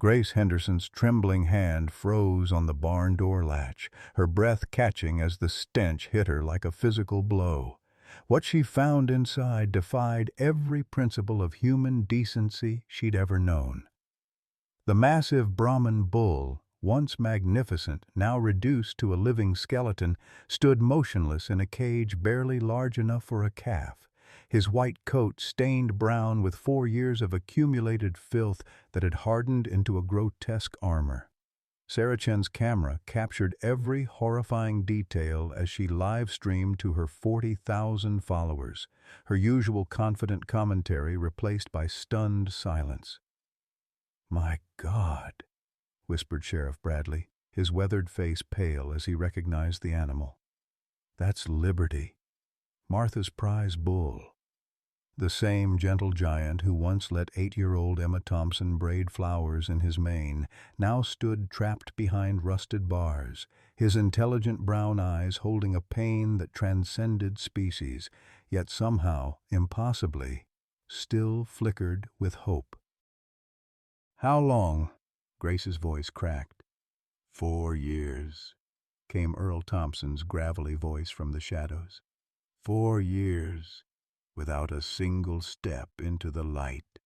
Grace Henderson's trembling hand froze on the barn door latch, her breath catching as the stench hit her like a physical blow. What she found inside defied every principle of human decency she'd ever known. The massive Brahman bull, once magnificent, now reduced to a living skeleton, stood motionless in a cage barely large enough for a calf, his white coat stained brown with 4 years of accumulated filth that had hardened into a grotesque armor. Sarah Chen's camera captured every horrifying detail as she live-streamed to her 40,000 followers, her usual confident commentary replaced by stunned silence. "My God," whispered Sheriff Bradley, his weathered face pale as he recognized the animal. "That's Liberty, Martha's prize bull." The same gentle giant who once let 8-year-old Emma Thompson braid flowers in his mane now stood trapped behind rusted bars, his intelligent brown eyes holding a pain that transcended species, yet somehow, impossibly, still flickered with hope. "How long?" Grace's voice cracked. "4 years," came Earl Thompson's gravelly voice from the shadows. "4 years, without a single step into the light."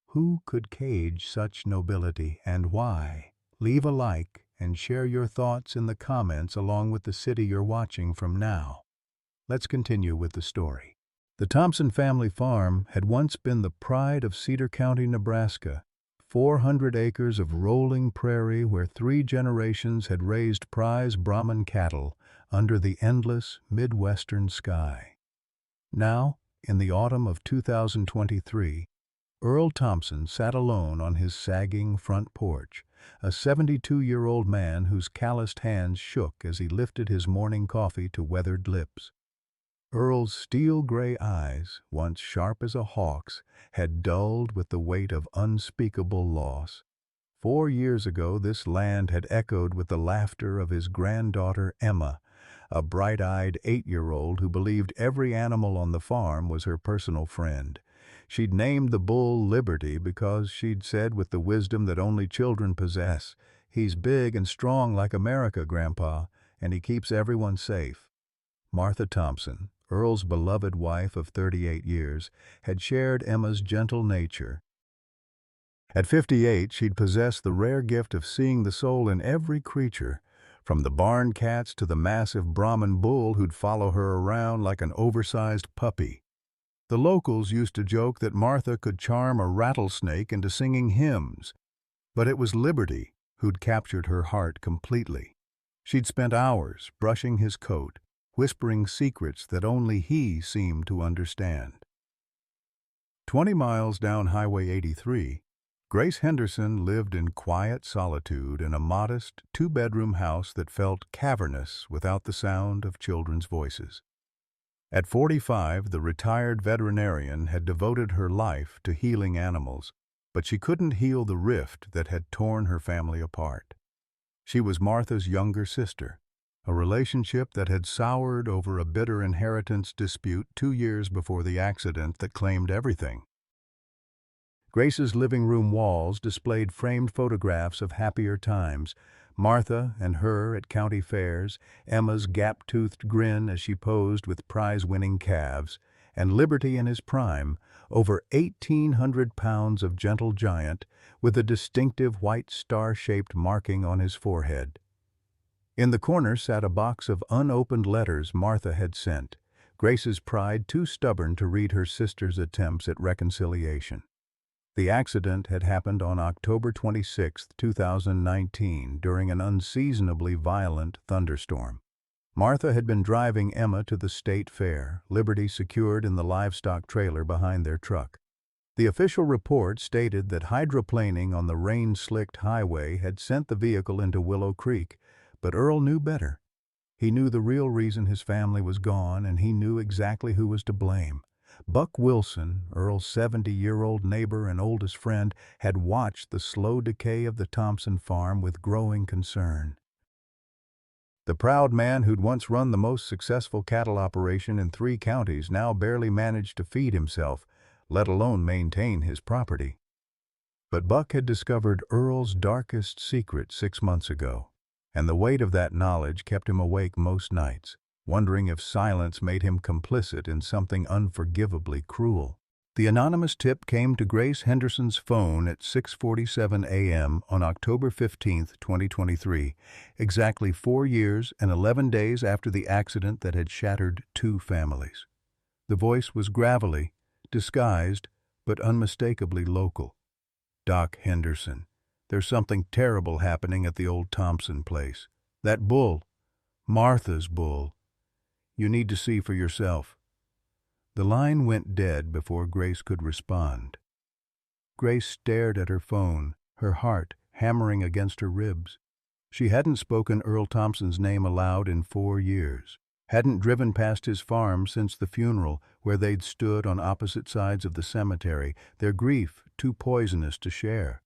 Who could cage such nobility, and why? Leave a like and share your thoughts in the comments along with the city you're watching from now. Let's continue with the story. The Thompson family farm had once been the pride of Cedar County, Nebraska, 400 acres of rolling prairie where 3 generations had raised prize Brahman cattle under the endless Midwestern sky. Now, in the autumn of 2023, Earl Thompson sat alone on his sagging front porch, a 72-year-old man whose calloused hands shook as he lifted his morning coffee to weathered lips. Earl's steel-gray eyes, once sharp as a hawk's, had dulled with the weight of unspeakable loss. 4 years ago this land had echoed with the laughter of his granddaughter Emma, a bright-eyed 8-year-old who believed every animal on the farm was her personal friend. She'd named the bull Liberty because she'd said with the wisdom that only children possess, "He's big and strong like America, Grandpa, and he keeps everyone safe." Martha Thompson, Earl's beloved wife of 38 years, had shared Emma's gentle nature. At 58, she'd possessed the rare gift of seeing the soul in every creature, from the barn cats to the massive Brahman bull who'd follow her around like an oversized puppy. The locals used to joke that Martha could charm a rattlesnake into singing hymns, but it was Liberty who'd captured her heart completely. She'd spent hours brushing his coat, whispering secrets that only he seemed to understand. 20 miles down Highway 83, Grace Henderson lived in quiet solitude in a modest 2-bedroom house that felt cavernous without the sound of children's voices. At 45, the retired veterinarian had devoted her life to healing animals, but she couldn't heal the rift that had torn her family apart. She was Martha's younger sister, a relationship that had soured over a bitter inheritance dispute 2 years before the accident that claimed everything. Grace's living room walls displayed framed photographs of happier times, Martha and her at county fairs, Emma's gap-toothed grin as she posed with prize-winning calves, and Liberty in his prime, over 1,800 pounds of gentle giant with a distinctive white star-shaped marking on his forehead. In the corner sat a box of unopened letters Martha had sent, Grace's pride too stubborn to read her sister's attempts at reconciliation. The accident had happened on October 26, 2019, during an unseasonably violent thunderstorm. Martha had been driving Emma to the state fair, Liberty secured in the livestock trailer behind their truck. The official report stated that hydroplaning on the rain-slicked highway had sent the vehicle into Willow Creek, but Earl knew better. He knew the real reason his family was gone, and he knew exactly who was to blame. Buck Wilson, Earl's 70-year-old neighbor and oldest friend, had watched the slow decay of the Thompson farm with growing concern. The proud man who'd once run the most successful cattle operation in 3 counties now barely managed to feed himself, let alone maintain his property. But Buck had discovered Earl's darkest secret 6 months ago, and the weight of that knowledge kept him awake most nights, wondering if silence made him complicit in something unforgivably cruel. The anonymous tip came to Grace Henderson's phone at 6:47 a.m. on October 15, 2023, exactly 4 years and 11 days after the accident that had shattered 2 families. The voice was gravelly, disguised, but unmistakably local. "Doc Henderson, there's something terrible happening at the old Thompson place. That bull, Martha's bull. You need to see for yourself." The line went dead before Grace could respond. Grace stared at her phone, her heart hammering against her ribs. She hadn't spoken Earl Thompson's name aloud in 4 years, hadn't driven past his farm since the funeral where they'd stood on opposite sides of the cemetery, their grief too poisonous to share.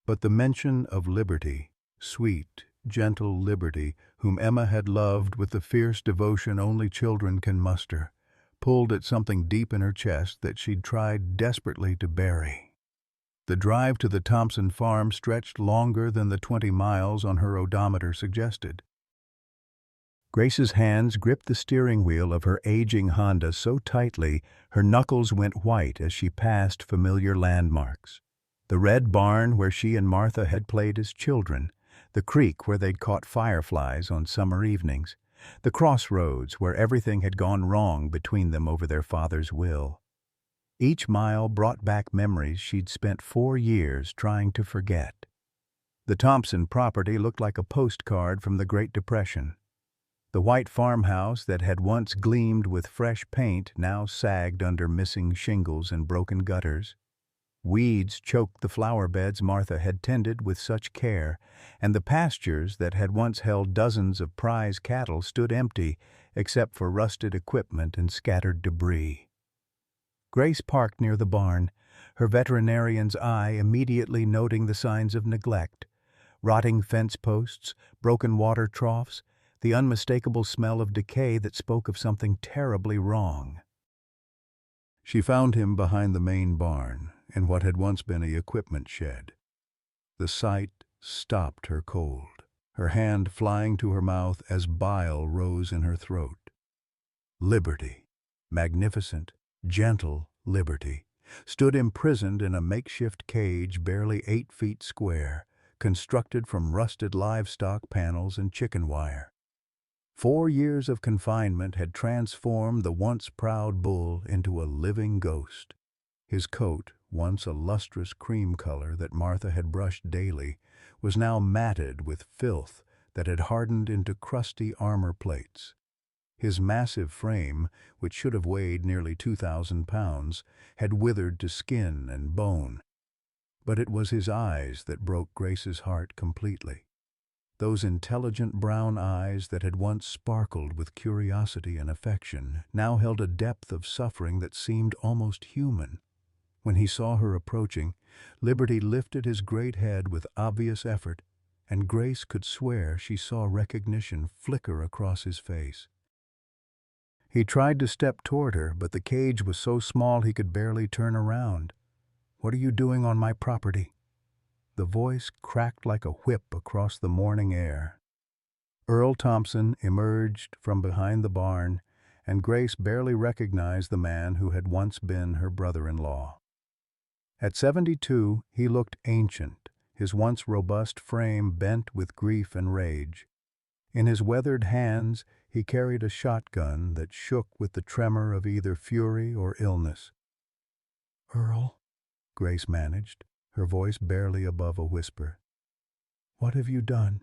But the mention of Liberty, sweet, gentle Liberty, whom Emma had loved with the fierce devotion only children can muster, pulled at something deep in her chest that she'd tried desperately to bury. The drive to the Thompson farm stretched longer than the 20 miles on her odometer suggested. Grace's hands gripped the steering wheel of her aging Honda so tightly her knuckles went white as she passed familiar landmarks. The red barn where she and Martha had played as children, the creek where they'd caught fireflies on summer evenings, the crossroads where everything had gone wrong between them over their father's will. Each mile brought back memories she'd spent 4 years trying to forget. The Thompson property looked like a postcard from the Great Depression. The white farmhouse that had once gleamed with fresh paint now sagged under missing shingles and broken gutters. Weeds choked the flower beds Martha had tended with such care, and the pastures that had once held dozens of prize cattle stood empty except for rusted equipment and scattered debris. Grace parked near the barn, her veterinarian's eye immediately noting the signs of neglect: rotting fence posts, broken water troughs, the unmistakable smell of decay that spoke of something terribly wrong. She found him behind the main barn, in what had once been a equipment shed. The sight stopped her cold, her hand flying to her mouth as bile rose in her throat. Liberty, magnificent, gentle Liberty, stood imprisoned in a makeshift cage barely 8 feet square, constructed from rusted livestock panels and chicken wire. 4 years of confinement had transformed the once proud bull into a living ghost. His coat, once a lustrous cream color that Martha had brushed daily, was now matted with filth that had hardened into crusty armor plates. His massive frame, which should have weighed nearly 2,000 pounds, had withered to skin and bone. But it was his eyes that broke Grace's heart completely. Those intelligent brown eyes that had once sparkled with curiosity and affection now held a depth of suffering that seemed almost human. When he saw her approaching, Liberty lifted his great head with obvious effort, and Grace could swear she saw recognition flicker across his face. He tried to step toward her, but the cage was so small he could barely turn around. "What are you doing on my property?" The voice cracked like a whip across the morning air. Earl Thompson emerged from behind the barn, and Grace barely recognized the man who had once been her brother-in-law. At 72, he looked ancient, his once robust frame bent with grief and rage. In his weathered hands, he carried a shotgun that shook with the tremor of either fury or illness. "Earl," Grace managed, her voice barely above a whisper. "What have you done?"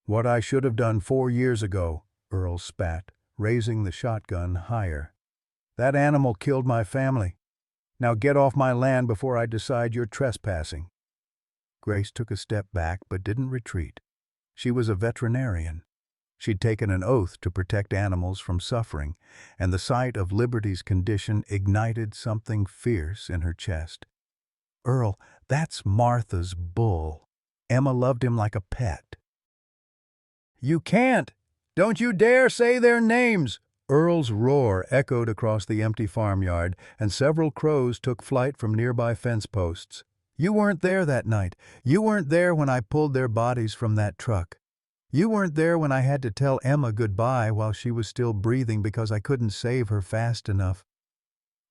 "What I should have done 4 years ago," Earl spat, raising the shotgun higher. "That animal killed my family. Now get off my land before I decide you're trespassing." Grace took a step back but didn't retreat. She was a veterinarian. She'd taken an oath to protect animals from suffering, and the sight of Liberty's condition ignited something fierce in her chest. "Earl, that's Martha's bull. Emma loved him like a pet." "You can't! Don't you dare say their names!" Earl's roar echoed across the empty farmyard, and several crows took flight from nearby fence posts. You weren't there that night. You weren't there when I pulled their bodies from that truck. You weren't there when I had to tell Emma goodbye while she was still breathing because I couldn't save her fast enough.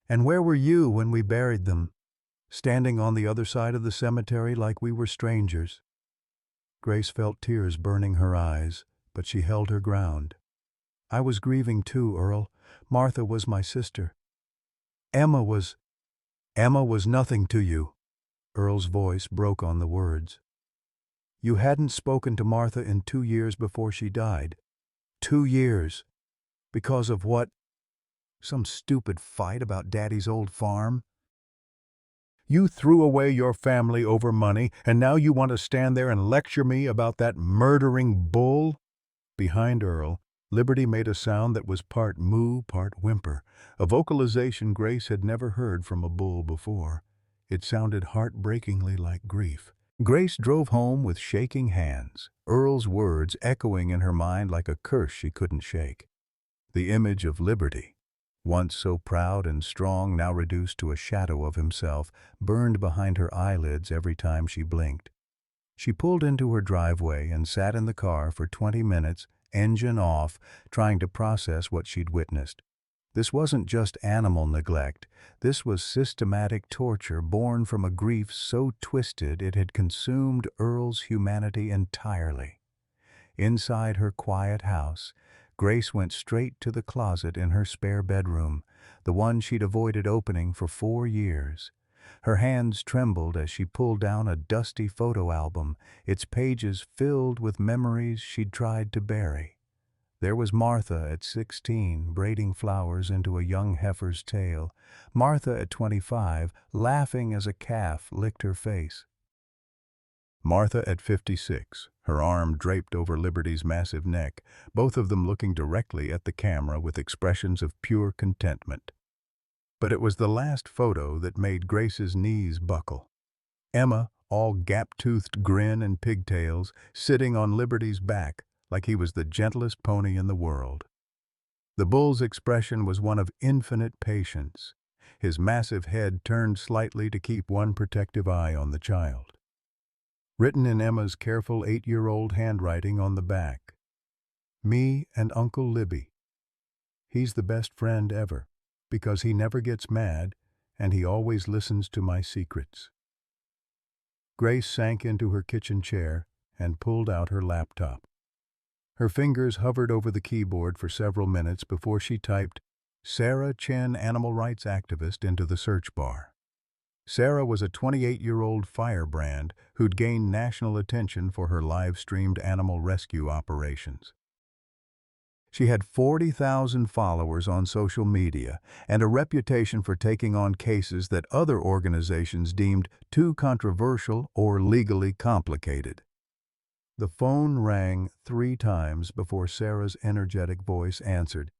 And where were you when we buried them, standing on the other side of the cemetery like we were strangers?" Grace felt tears burning her eyes, but she held her ground. "I was grieving too, Earl. Martha was my sister. Emma was nothing to you." Earl's voice broke on the words. "You hadn't spoken to Martha in 2 years before she died. 2 years. Because of what? Some stupid fight about Daddy's old farm? You threw away your family over money, and now you want to stand there and lecture me about that murdering bull?" Behind Earl, Liberty made a sound that was part moo, part whimper, a vocalization Grace had never heard from a bull before. It sounded heartbreakingly like grief. Grace drove home with shaking hands, Earl's words echoing in her mind like a curse she couldn't shake. The image of Liberty, once so proud and strong, now reduced to a shadow of himself, burned behind her eyelids every time she blinked. She pulled into her driveway and sat in the car for 20 minutes, engine off, trying to process what she'd witnessed. This wasn't just animal neglect. This was systematic torture born from a grief so twisted it had consumed Earl's humanity entirely. Inside her quiet house, Grace went straight to the closet in her spare bedroom, the one she'd avoided opening for 4 years. Her hands trembled as she pulled down a dusty photo album, its pages filled with memories she'd tried to bury. There was Martha at 16, braiding flowers into a young heifer's tail. Martha at 25, laughing as a calf licked her face. Martha at 56, her arm draped over Liberty's massive neck, both of them looking directly at the camera with expressions of pure contentment. But it was the last photo that made Grace's knees buckle. Emma, all gap-toothed grin and pigtails, sitting on Liberty's back like he was the gentlest pony in the world. The bull's expression was one of infinite patience, his massive head turned slightly to keep one protective eye on the child. Written in Emma's careful 8-year-old handwriting on the back, "Me and Uncle Libby. He's the best friend ever, because he never gets mad and he always listens to my secrets." Grace sank into her kitchen chair and pulled out her laptop. Her fingers hovered over the keyboard for several minutes before she typed "Sarah Chen, animal rights activist" into the search bar. Sarah was a 28-year-old firebrand who'd gained national attention for her live-streamed animal rescue operations. She had 40,000 followers on social media and a reputation for taking on cases that other organizations deemed too controversial or legally complicated. The phone rang 3 times before Sarah's energetic voice answered.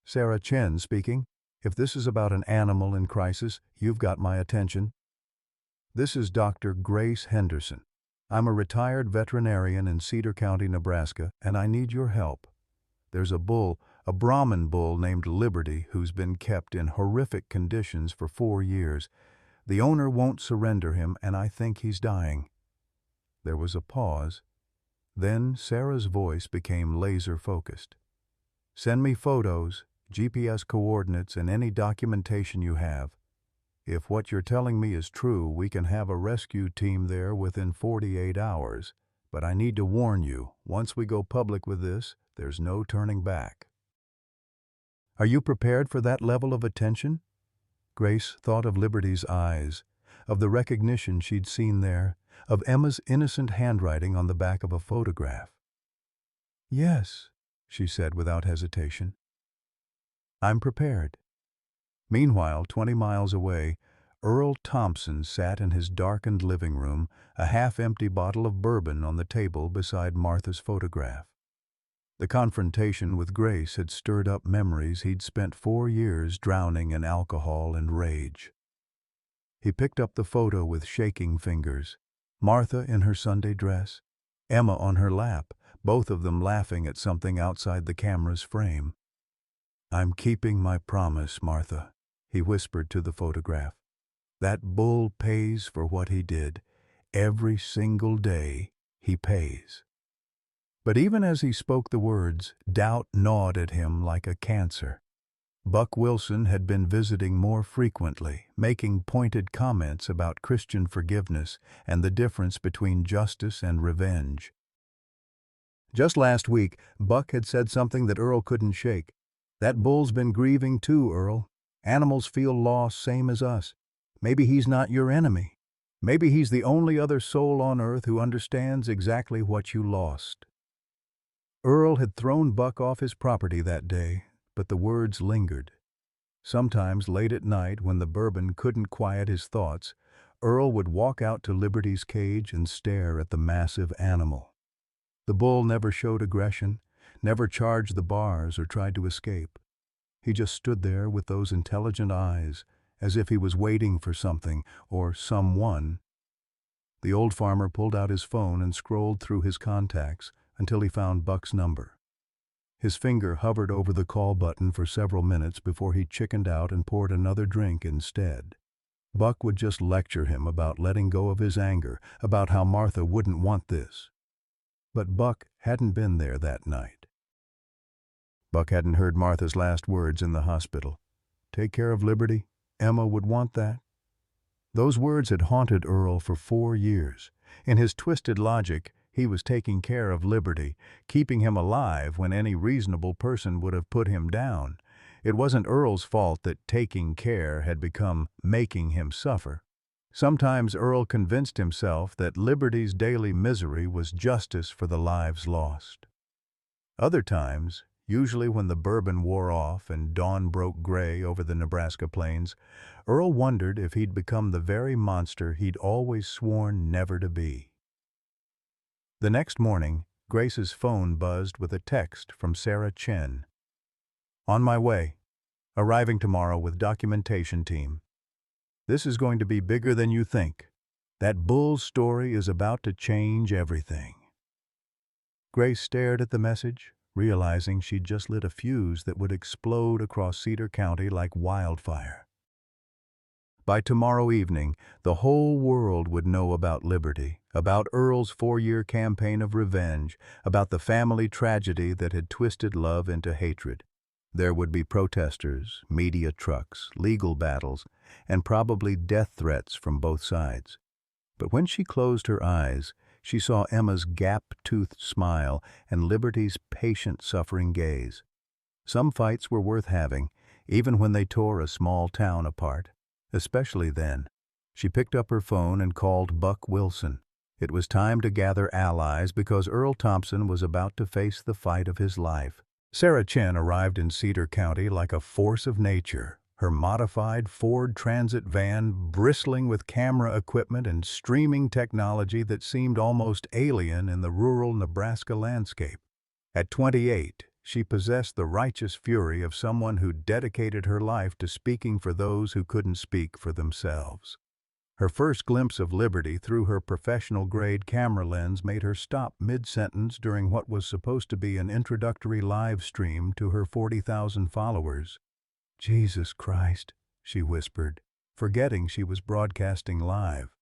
"Sarah Chen speaking. If this is about an animal in crisis, you've got my attention. This is Dr. Grace Henderson. I'm a retired veterinarian in Cedar County, Nebraska, and I need your help. There's a bull, a Brahman bull named Liberty, who's been kept in horrific conditions for 4 years. The owner won't surrender him, and I think he's dying." There was a pause. Then Sarah's voice became laser-focused. "Send me photos, GPS coordinates, and any documentation you have. If what you're telling me is true, we can have a rescue team there within 48 hours. But I need to warn you, once we go public with this, there's no turning back." "Are you prepared for that level of attention?" Grace thought of Liberty's eyes, of the recognition she'd seen there, of Emma's innocent handwriting on the back of a photograph. "Yes," she said without hesitation. "I'm prepared." Meanwhile, 20 miles away, Earl Thompson sat in his darkened living room, a half-empty bottle of bourbon on the table beside Martha's photograph. The confrontation with Grace had stirred up memories he'd spent 4 years drowning in alcohol and rage. He picked up the photo with shaking fingers. Martha in her Sunday dress, Emma on her lap, both of them laughing at something outside the camera's frame. "I'm keeping my promise, Martha," he whispered to the photograph. That bull pays for what he did. Every single day he pays. But even as he spoke the words, doubt gnawed at him like a cancer. Buck Wilson had been visiting more frequently, making pointed comments about Christian forgiveness and the difference between justice and revenge. Just last week, Buck had said something that Earl couldn't shake. "That bull's been grieving too, Earl. Animals feel loss same as us. Maybe he's not your enemy. Maybe he's the only other soul on earth who understands exactly what you lost." Earl had thrown Buck off his property that day, but the words lingered. Sometimes late at night, when the bourbon couldn't quiet his thoughts, Earl would walk out to Liberty's cage and stare at the massive animal. The bull never showed aggression, never charged the bars or tried to escape. He just stood there with those intelligent eyes, as if he was waiting for something or someone. The old farmer pulled out his phone and scrolled through his contacts until he found Buck's number. His finger hovered over the call button for several minutes before he chickened out and poured another drink instead. Buck would just lecture him about letting go of his anger, about how Martha wouldn't want this. But Buck hadn't been there that night. Buck hadn't heard Martha's last words in the hospital. "Take care of Liberty. Emma would want that." Those words had haunted Earl for 4 years. In his twisted logic, he was taking care of Liberty, keeping him alive when any reasonable person would have put him down. It wasn't Earl's fault that taking care had become making him suffer. Sometimes Earl convinced himself that Liberty's daily misery was justice for the lives lost. Other times, usually when the bourbon wore off and dawn broke gray over the Nebraska plains, Earl wondered if he'd become the very monster he'd always sworn never to be. The next morning, Grace's phone buzzed with a text from Sarah Chen. "On my way. Arriving tomorrow with documentation team. This is going to be bigger than you think. That bull's story is about to change everything." Grace stared at the message, realizing she'd just lit a fuse that would explode across Cedar County like wildfire. By tomorrow evening, the whole world would know about Liberty, about Earl's 4-year campaign of revenge, about the family tragedy that had twisted love into hatred. There would be protesters, media trucks, legal battles, and probably death threats from both sides. But when she closed her eyes, she saw Emma's gap-toothed smile and Liberty's patient, suffering gaze. Some fights were worth having, even when they tore a small town apart. Especially then. She picked up her phone and called Buck Wilson. It was time to gather allies because Earl Thompson was about to face the fight of his life. Sarah Chen arrived in Cedar County like a force of nature, her modified Ford Transit van bristling with camera equipment and streaming technology that seemed almost alien in the rural Nebraska landscape. At 28, she possessed the righteous fury of someone who dedicated her life to speaking for those who couldn't speak for themselves. Her first glimpse of Liberty through her professional-grade camera lens made her stop mid-sentence during what was supposed to be an introductory live stream to her 40,000 followers. "Jesus Christ," she whispered, forgetting she was broadcasting live.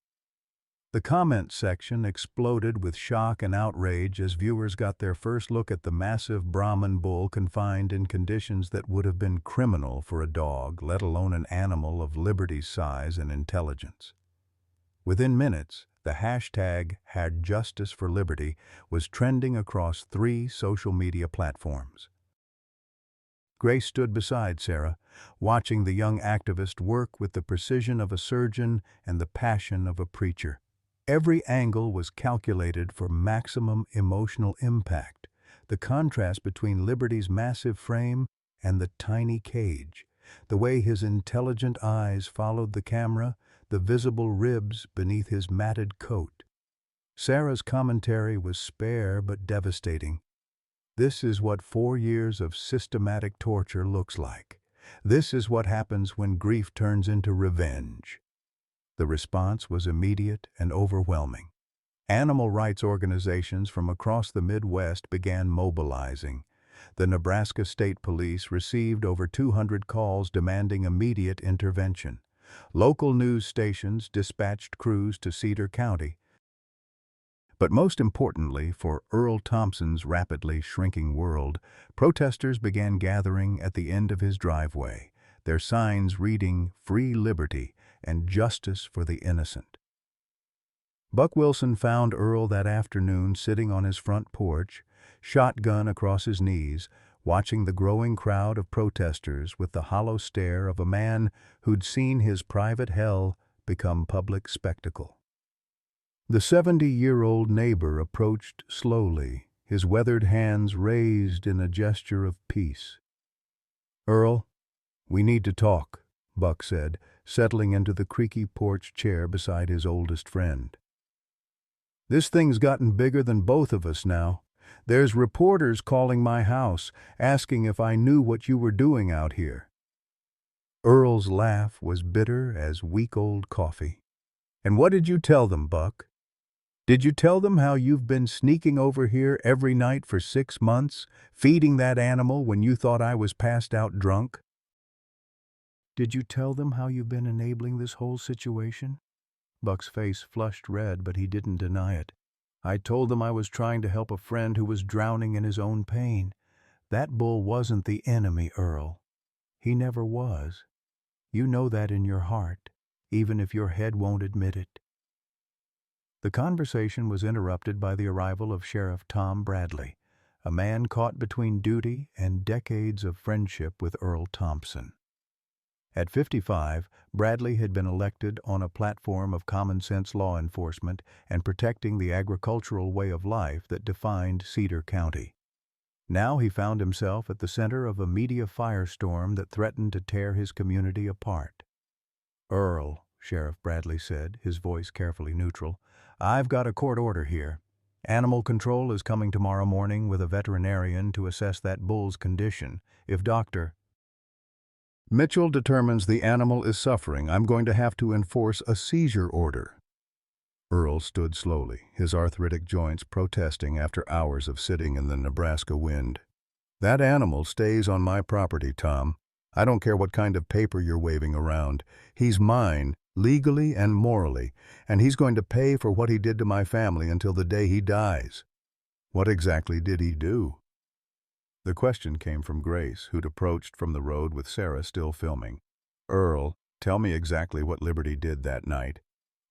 The comment section exploded with shock and outrage as viewers got their first look at the massive Brahman bull confined in conditions that would have been criminal for a dog, let alone an animal of Liberty's size and intelligence. Within minutes, the hashtag #HadJusticeForLiberty was trending across 3 social media platforms. Grace stood beside Sarah, watching the young activist work with the precision of a surgeon and the passion of a preacher. Every angle was calculated for maximum emotional impact. The contrast between Liberty's massive frame and the tiny cage, the way his intelligent eyes followed the camera, the visible ribs beneath his matted coat. Sarah's commentary was spare but devastating. "This is what 4 years of systematic torture looks like. This is what happens when grief turns into revenge." The response was immediate and overwhelming. Animal rights organizations from across the Midwest began mobilizing. The Nebraska State Police received over 200 calls demanding immediate intervention. Local news stations dispatched crews to Cedar County. But most importantly, for Earl Thompson's rapidly shrinking world, protesters began gathering at the end of his driveway, their signs reading "Free Liberty" and "Justice for the Innocent." Buck Wilson found Earl that afternoon sitting on his front porch, shotgun across his knees, watching the growing crowd of protesters with the hollow stare of a man who'd seen his private hell become public spectacle. The 70-year-old neighbor approached slowly, his weathered hands raised in a gesture of peace. "Earl, we need to talk," Buck said, settling into the creaky porch chair beside his oldest friend. "This thing's gotten bigger than both of us now. There's reporters calling my house, asking if I knew what you were doing out here." Earl's laugh was bitter as week-old coffee. "And what did you tell them, Buck? Did you tell them how you've been sneaking over here every night for 6 months, feeding that animal when you thought I was passed out drunk? Did you tell them how you've been enabling this whole situation?" Buck's face flushed red, but he didn't deny it. "I told them I was trying to help a friend who was drowning in his own pain. That bull wasn't the enemy, Earl. He never was. You know that in your heart, even if your head won't admit it." The conversation was interrupted by the arrival of Sheriff Tom Bradley, a man caught between duty and decades of friendship with Earl Thompson. At 55, Bradley had been elected on a platform of common-sense law enforcement and protecting the agricultural way of life that defined Cedar County. Now he found himself at the center of a media firestorm that threatened to tear his community apart. "Earl," Sheriff Bradley said, his voice carefully neutral, "I've got a court order here. Animal Control is coming tomorrow morning with a veterinarian to assess that bull's condition. If Dr. Mitchell determines the animal is suffering, I'm going to have to enforce a seizure order." Earl stood slowly, his arthritic joints protesting after hours of sitting in the Nebraska wind. "That animal stays on my property, Tom. I don't care what kind of paper you're waving around. He's mine, legally and morally, and he's going to pay for what he did to my family until the day he dies." "What exactly did he do?" The question came from Grace, who'd approached from the road with Sarah still filming. "Earl, tell me exactly what Liberty did that night.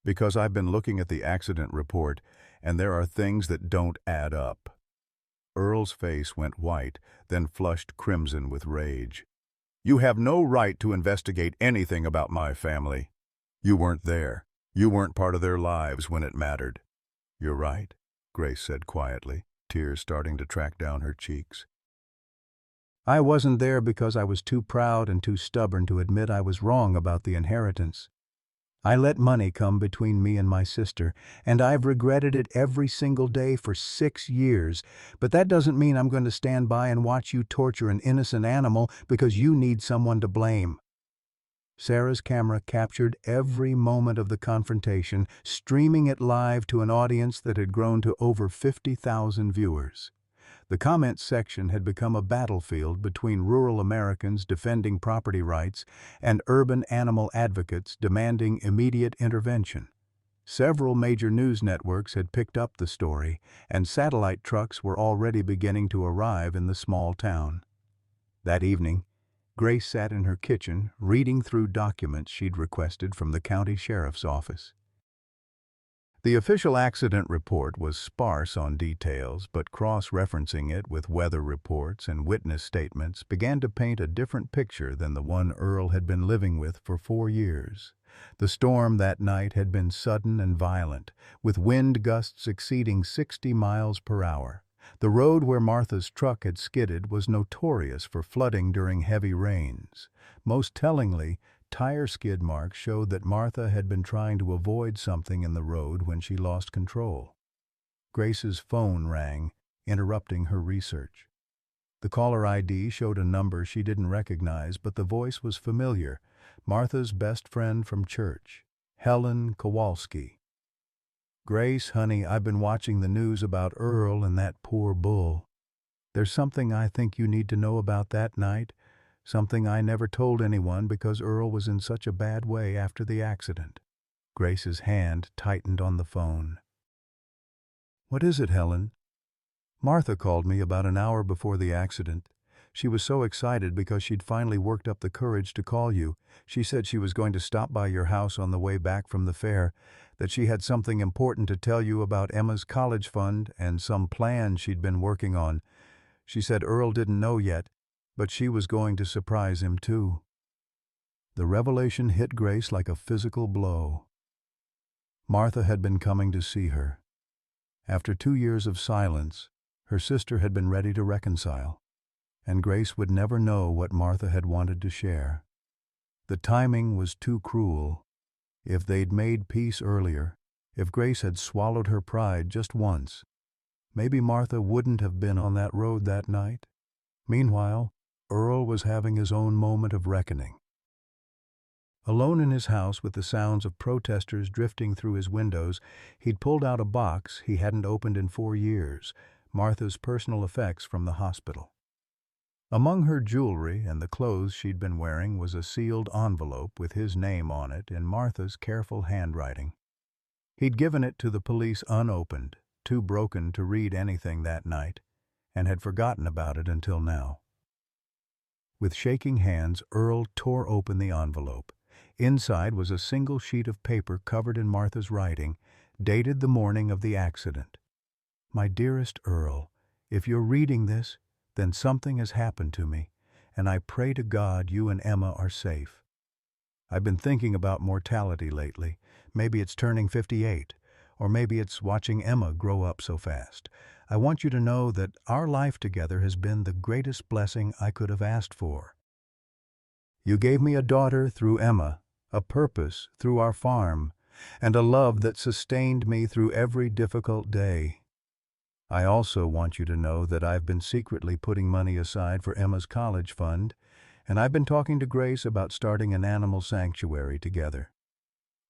Because I've been looking at the accident report, and there are things that don't add up." Earl's face went white, then flushed crimson with rage. "You have no right to investigate anything about my family. You weren't there. You weren't part of their lives when it mattered." "You're right," Grace said quietly, tears starting to track down her cheeks. "I wasn't there because I was too proud and too stubborn to admit I was wrong about the inheritance. I let money come between me and my sister, and I've regretted it every single day for 6 years, but that doesn't mean I'm going to stand by and watch you torture an innocent animal because you need someone to blame." Sarah's camera captured every moment of the confrontation, streaming it live to an audience that had grown to over 50,000 viewers. The comments section had become a battlefield between rural Americans defending property rights and urban animal advocates demanding immediate intervention. Several major news networks had picked up the story, and satellite trucks were already beginning to arrive in the small town. That evening, Grace sat in her kitchen, reading through documents she'd requested from the county sheriff's office. The official accident report was sparse on details, but cross-referencing it with weather reports and witness statements began to paint a different picture than the one Earl had been living with for 4 years. The storm that night had been sudden and violent, with wind gusts exceeding 60 miles per hour. The road where Martha's truck had skidded was notorious for flooding during heavy rains. Most tellingly, tire skid marks showed that Martha had been trying to avoid something in the road when she lost control. Grace's phone rang, interrupting her research. The caller ID showed a number she didn't recognize, but the voice was familiar. Martha's best friend from church, Helen Kowalski. "Grace, honey, I've been watching the news about Earl and that poor bull. There's something I think you need to know about that night. something I never told anyone because Earl was in such a bad way after the accident. Grace's hand tightened on the phone. "What is it, Helen?" "Martha called me about an hour before the accident. She was so excited because she'd finally worked up the courage to call you. She said she was going to stop by your house on the way back from the fair, that she had something important to tell you about Emma's college fund and some plan she'd been working on. She said Earl didn't know yet, but she was going to surprise him too." The revelation hit Grace like a physical blow. Martha had been coming to see her. After 2 years of silence, her sister had been ready to reconcile, and Grace would never know what Martha had wanted to share. The timing was too cruel. If they'd made peace earlier, if Grace had swallowed her pride just once, maybe Martha wouldn't have been on that road that night. Meanwhile, Earl was having his own moment of reckoning. Alone in his house with the sounds of protesters drifting through his windows, he'd pulled out a box he hadn't opened in 4 years, Martha's personal effects from the hospital. Among her jewelry and the clothes she'd been wearing was a sealed envelope with his name on it in Martha's careful handwriting. He'd given it to the police unopened, too broken to read anything that night, and had forgotten about it until now. With shaking hands, Earl tore open the envelope. Inside was a single sheet of paper covered in Martha's writing, dated the morning of the accident. "My dearest Earl, if you're reading this, then something has happened to me, and I pray to God you and Emma are safe. I've been thinking about mortality lately. Maybe it's turning 58, or maybe it's watching Emma grow up so fast. I want you to know that our life together has been the greatest blessing I could have asked for. You gave me a daughter through Emma, a purpose through our farm, and a love that sustained me through every difficult day. I also want you to know that I've been secretly putting money aside for Emma's college fund, and I've been talking to Grace about starting an animal sanctuary together.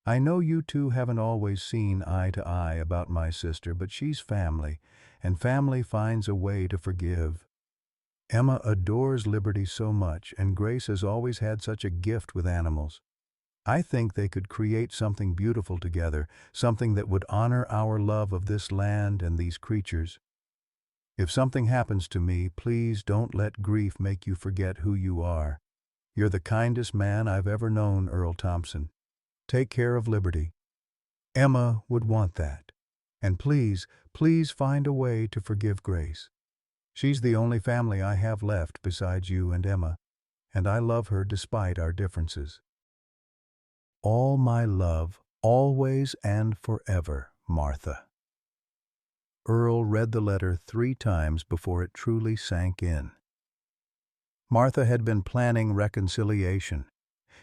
I know you two haven't always seen eye to eye about my sister, but she's family, and family finds a way to forgive. Emma adores Liberty so much, and Grace has always had such a gift with animals. I think they could create something beautiful together, something that would honor our love of this land and these creatures. If something happens to me, please don't let grief make you forget who you are. You're the kindest man I've ever known, Earl Thompson. Take care of Liberty. Emma would want that. And please, please find a way to forgive Grace. She's the only family I have left besides you and Emma, and I love her despite our differences. All my love, always and forever, Martha." Earl read the letter 3 times before it truly sank in. Martha had been planning reconciliation.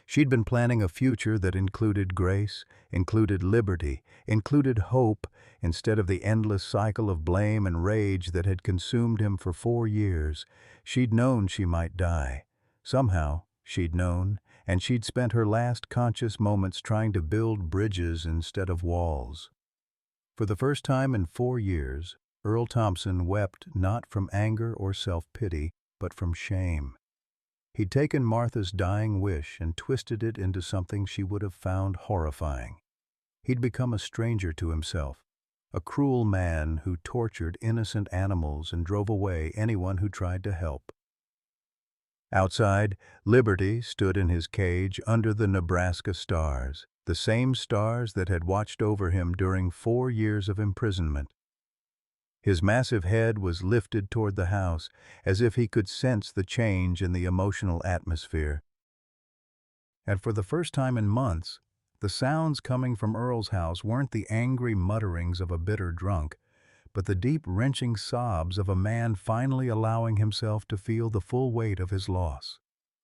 She'd been planning a future that included Grace, included Liberty, included hope, instead of the endless cycle of blame and rage that had consumed him for 4 years. She'd known she might die. Somehow, she'd known, and she'd spent her last conscious moments trying to build bridges instead of walls. For the first time in 4 years, Earl Thompson wept not from anger or self-pity, but from shame. He'd taken Martha's dying wish and twisted it into something she would have found horrifying. He'd become a stranger to himself, a cruel man who tortured innocent animals and drove away anyone who tried to help. Outside, Liberty stood in his cage under the Nebraska stars, the same stars that had watched over him during 4 years of imprisonment. His massive head was lifted toward the house, as if he could sense the change in the emotional atmosphere. And for the first time in months, the sounds coming from Earl's house weren't the angry mutterings of a bitter drunk, but the deep, wrenching sobs of a man finally allowing himself to feel the full weight of his loss.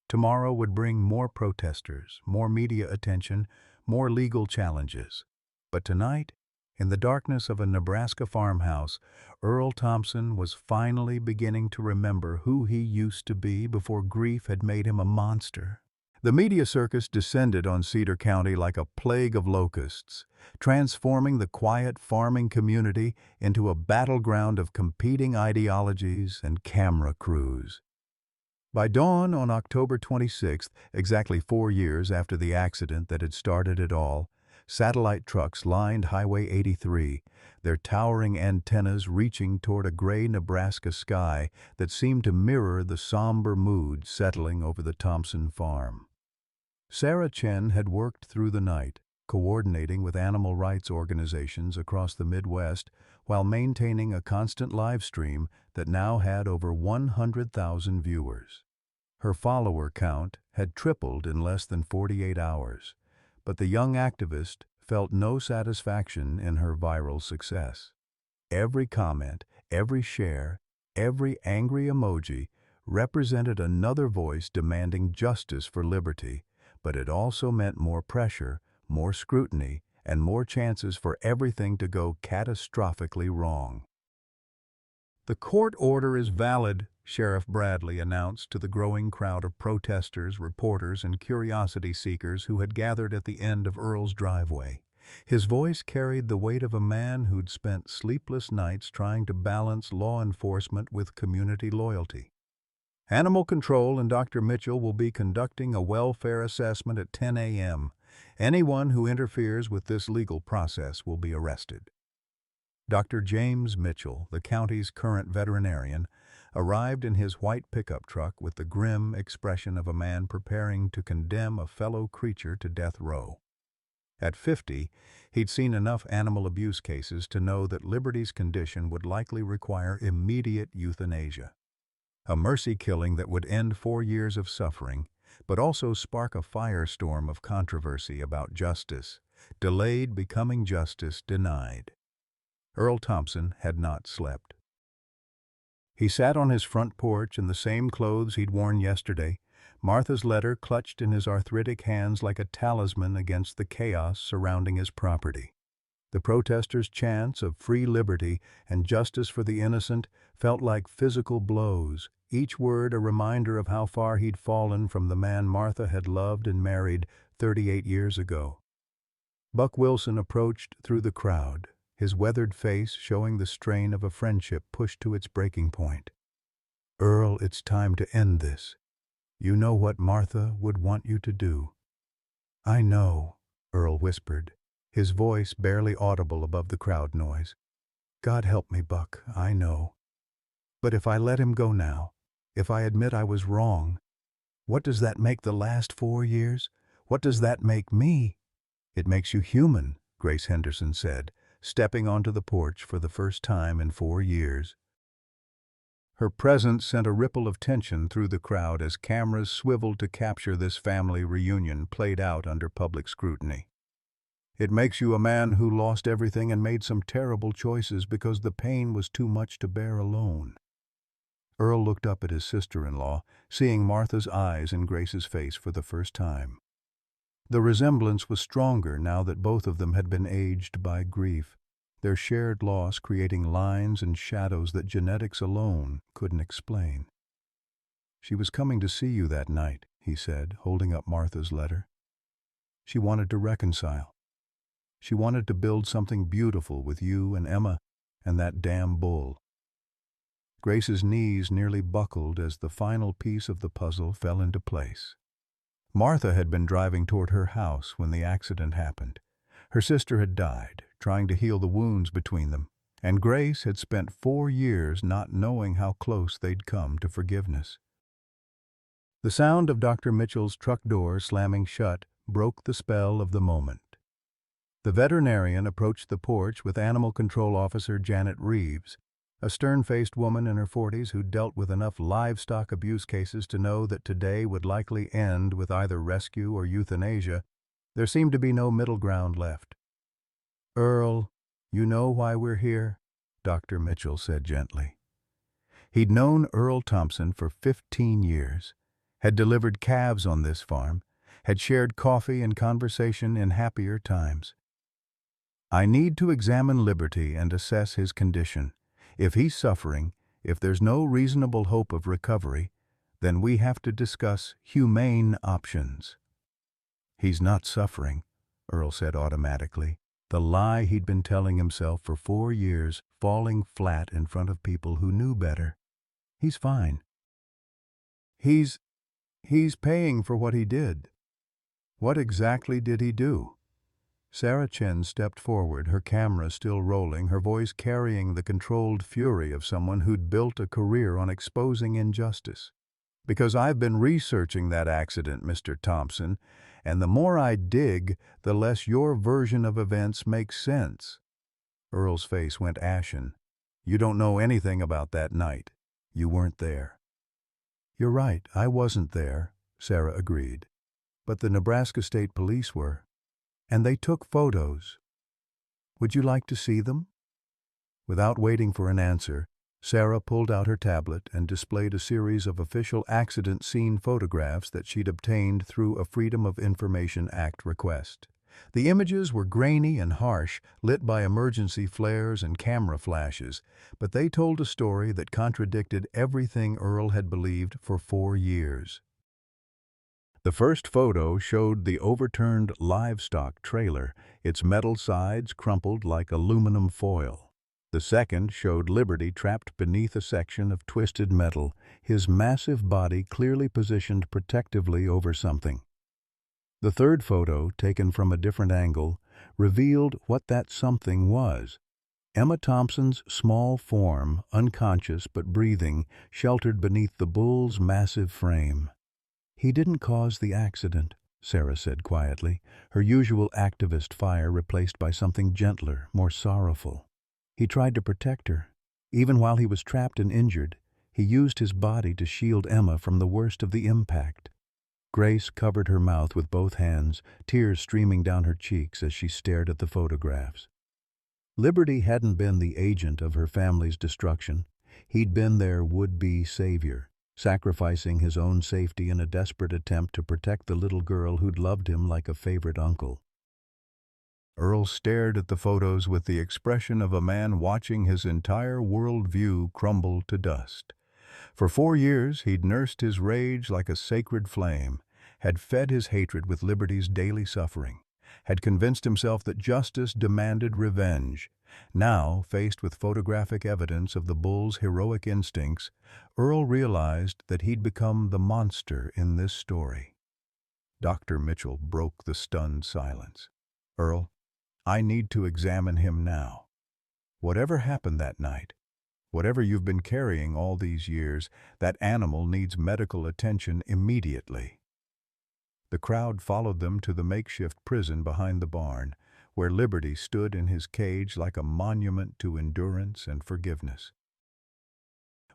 Tomorrow would bring more protesters, more media attention, more legal challenges. But tonight, in the darkness of a Nebraska farmhouse, Earl Thompson was finally beginning to remember who he used to be before grief had made him a monster. The media circus descended on Cedar County like a plague of locusts, transforming the quiet farming community into a battleground of competing ideologies and camera crews. By dawn on October 26th, exactly 4 years after the accident that had started it all, satellite trucks lined Highway 83, their towering antennas reaching toward a gray Nebraska sky that seemed to mirror the somber mood settling over the Thompson farm. Sarah Chen had worked through the night, coordinating with animal rights organizations across the Midwest while maintaining a constant live stream that now had over 100,000 viewers. Her follower count had tripled in less than 48 hours, but the young activist felt no satisfaction in her viral success. Every comment, every share, every angry emoji represented another voice demanding justice for liberty, but it also meant more pressure, more scrutiny, and more chances for everything to go catastrophically wrong. "The court order is valid," Sheriff Bradley announced to the growing crowd of protesters, reporters, and curiosity seekers who had gathered at the end of Earl's driveway. His voice carried the weight of a man who'd spent sleepless nights trying to balance law enforcement with community loyalty. "Animal Control and Dr. Mitchell will be conducting a welfare assessment at 10 a.m. Anyone who interferes with this legal process will be arrested." Dr. James Mitchell, the county's current veterinarian, arrived in his white pickup truck with the grim expression of a man preparing to condemn a fellow creature to death row. At 50, he'd seen enough animal abuse cases to know that Liberty's condition would likely require immediate euthanasia. A mercy killing that would end 4 years of suffering, but also spark a firestorm of controversy about justice. Delayed becoming justice denied. Earl Thompson had not slept. He sat on his front porch in the same clothes he'd worn yesterday, Martha's letter clutched in his arthritic hands like a talisman against the chaos surrounding his property. The protesters' chants of free liberty and justice for the innocent felt like physical blows, each word a reminder of how far he'd fallen from the man Martha had loved and married 38 years ago. Buck Wilson approached through the crowd, his weathered face showing the strain of a friendship pushed to its breaking point. "Earl, it's time to end this. You know what Martha would want you to do." "I know," Earl whispered, his voice barely audible above the crowd noise. "God help me, Buck, I know. But if I let him go now, if I admit I was wrong, what does that make the last 4 years? What does that make me?" "It makes you human," Grace Henderson said, stepping onto the porch for the first time in 4 years. Her presence sent a ripple of tension through the crowd as cameras swiveled to capture this family reunion played out under public scrutiny. "It makes you a man who lost everything and made some terrible choices because the pain was too much to bear alone." Earl looked up at his sister-in-law, seeing Martha's eyes in Grace's face for the first time. The resemblance was stronger now that both of them had been aged by grief, their shared loss creating lines and shadows that genetics alone couldn't explain. "She was coming to see you that night," he said, holding up Martha's letter. "She wanted to reconcile. She wanted to build something beautiful with you and Emma and that damn bull." Grace's knees nearly buckled as the final piece of the puzzle fell into place. Martha had been driving toward her house when the accident happened. Her sister had died, trying to heal the wounds between them, and Grace had spent 4 years not knowing how close they'd come to forgiveness. The sound of Dr. Mitchell's truck door slamming shut broke the spell of the moment. The veterinarian approached the porch with Animal Control Officer Janet Reeves, a stern-faced woman in her 40s who'd dealt with enough livestock abuse cases to know that today would likely end with either rescue or euthanasia. There seemed to be no middle ground left. "Earl, you know why we're here?" Dr. Mitchell said gently. He'd known Earl Thompson for 15 years, had delivered calves on this farm, had shared coffee and conversation in happier times. "I need to examine Liberty and assess his condition. If he's suffering, if there's no reasonable hope of recovery, then we have to discuss humane options." "He's not suffering," Earl said automatically, the lie he'd been telling himself for 4 years falling flat in front of people who knew better. "He's fine." He's paying for what he did. What exactly did he do? Sarah Chen stepped forward, her camera still rolling, her voice carrying the controlled fury of someone who'd built a career on exposing injustice. Because I've been researching that accident, Mr. Thompson, and the more I dig, the less your version of events makes sense. Earl's face went ashen. You don't know anything about that night. You weren't there. You're right, I wasn't there, Sarah agreed. But the Nebraska State Police were. And they took photos. Would you like to see them? Without waiting for an answer, Sarah pulled out her tablet and displayed a series of official accident scene photographs that she'd obtained through a Freedom of Information Act request. The images were grainy and harsh, lit by emergency flares and camera flashes, but they told a story that contradicted everything Earl had believed for 4 years. The first photo showed the overturned livestock trailer, its metal sides crumpled like aluminum foil. The second showed Liberty trapped beneath a section of twisted metal, his massive body clearly positioned protectively over something. The third photo, taken from a different angle, revealed what that something was. Emma Thompson's small form, unconscious but breathing, sheltered beneath the bull's massive frame. He didn't cause the accident, Sarah said quietly, her usual activist fire replaced by something gentler, more sorrowful. He tried to protect her. Even while he was trapped and injured, he used his body to shield Emma from the worst of the impact. Grace covered her mouth with both hands, tears streaming down her cheeks as she stared at the photographs. Liberty hadn't been the agent of her family's destruction. He'd been their would-be savior, sacrificing his own safety in a desperate attempt to protect the little girl who'd loved him like a favorite uncle. Earl stared at the photos with the expression of a man watching his entire worldview crumble to dust. For 4 years, he'd nursed his rage like a sacred flame, had fed his hatred with Liberty's daily suffering, had convinced himself that justice demanded revenge. Now, faced with photographic evidence of the bull's heroic instincts, Earl realized that he'd become the monster in this story. Dr. Mitchell broke the stunned silence. Earl, I need to examine him now. Whatever happened that night, whatever you've been carrying all these years, that animal needs medical attention immediately. The crowd followed them to the makeshift prison behind the barn, where Liberty stood in his cage like a monument to endurance and forgiveness.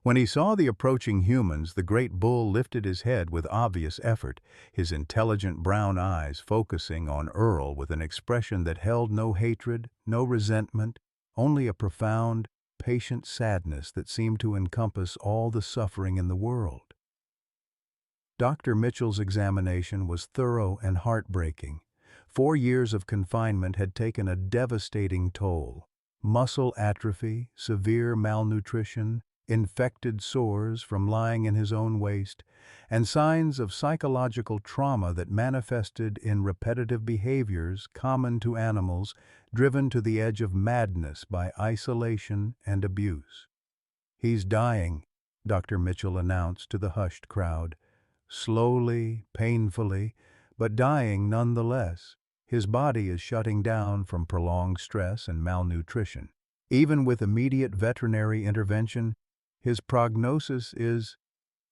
When he saw the approaching humans, the great bull lifted his head with obvious effort, his intelligent brown eyes focusing on Earl with an expression that held no hatred, no resentment, only a profound, patient sadness that seemed to encompass all the suffering in the world. Dr. Mitchell's examination was thorough and heartbreaking. 4 years of confinement had taken a devastating toll. Muscle atrophy, severe malnutrition, infected sores from lying in his own waste, and signs of psychological trauma that manifested in repetitive behaviors common to animals driven to the edge of madness by isolation and abuse. He's dying, Dr. Mitchell announced to the hushed crowd. Slowly, painfully, but dying nonetheless. His body is shutting down from prolonged stress and malnutrition. Even with immediate veterinary intervention, his prognosis is...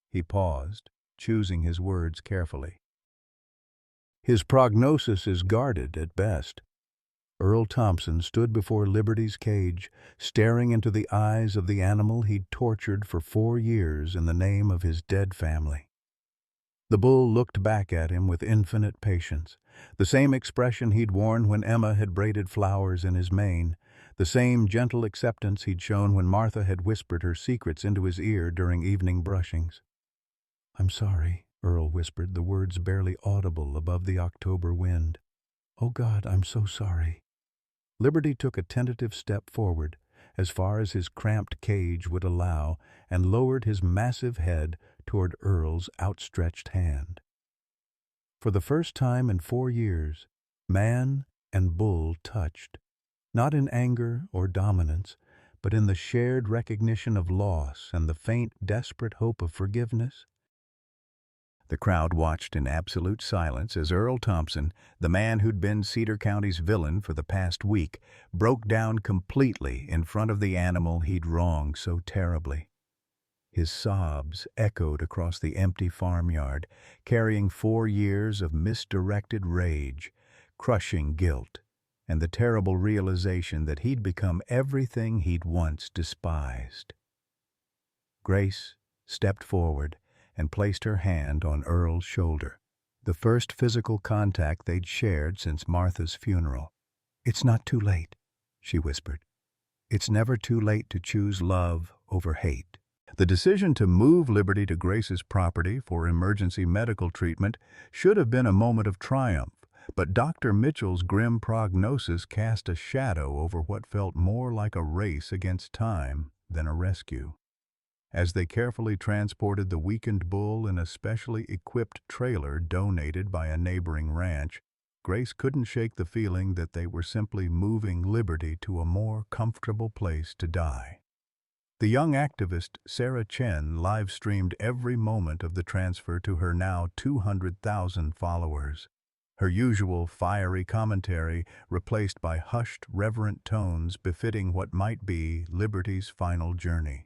He paused, choosing his words carefully. His prognosis is guarded at best. Earl Thompson stood before Liberty's cage, staring into the eyes of the animal he'd tortured for 4 years in the name of his dead family. The bull looked back at him with infinite patience, the same expression he'd worn when Emma had braided flowers in his mane, the same gentle acceptance he'd shown when Martha had whispered her secrets into his ear during evening brushings. "I'm sorry," Earl whispered, the words barely audible above the October wind. "Oh God, I'm so sorry." Liberty took a tentative step forward, as far as his cramped cage would allow, and lowered his massive head toward Earl's outstretched hand. For the first time in 4 years, man and bull touched, not in anger or dominance, but in the shared recognition of loss and the faint, desperate hope of forgiveness. The crowd watched in absolute silence as Earl Thompson, the man who'd been Cedar County's villain for the past week, broke down completely in front of the animal he'd wronged so terribly. His sobs echoed across the empty farmyard, carrying 4 years of misdirected rage, crushing guilt, and the terrible realization that he'd become everything he'd once despised. Grace stepped forward and placed her hand on Earl's shoulder, the first physical contact they'd shared since Martha's funeral. "It's not too late," she whispered. "It's never too late to choose love over hate." The decision to move Liberty to Grace's property for emergency medical treatment should have been a moment of triumph, but Dr. Mitchell's grim prognosis cast a shadow over what felt more like a race against time than a rescue. As they carefully transported the weakened bull in a specially equipped trailer donated by a neighboring ranch, Grace couldn't shake the feeling that they were simply moving Liberty to a more comfortable place to die. The young activist Sarah Chen live-streamed every moment of the transfer to her now 200,000 followers, her usual fiery commentary replaced by hushed, reverent tones befitting what might be Liberty's final journey.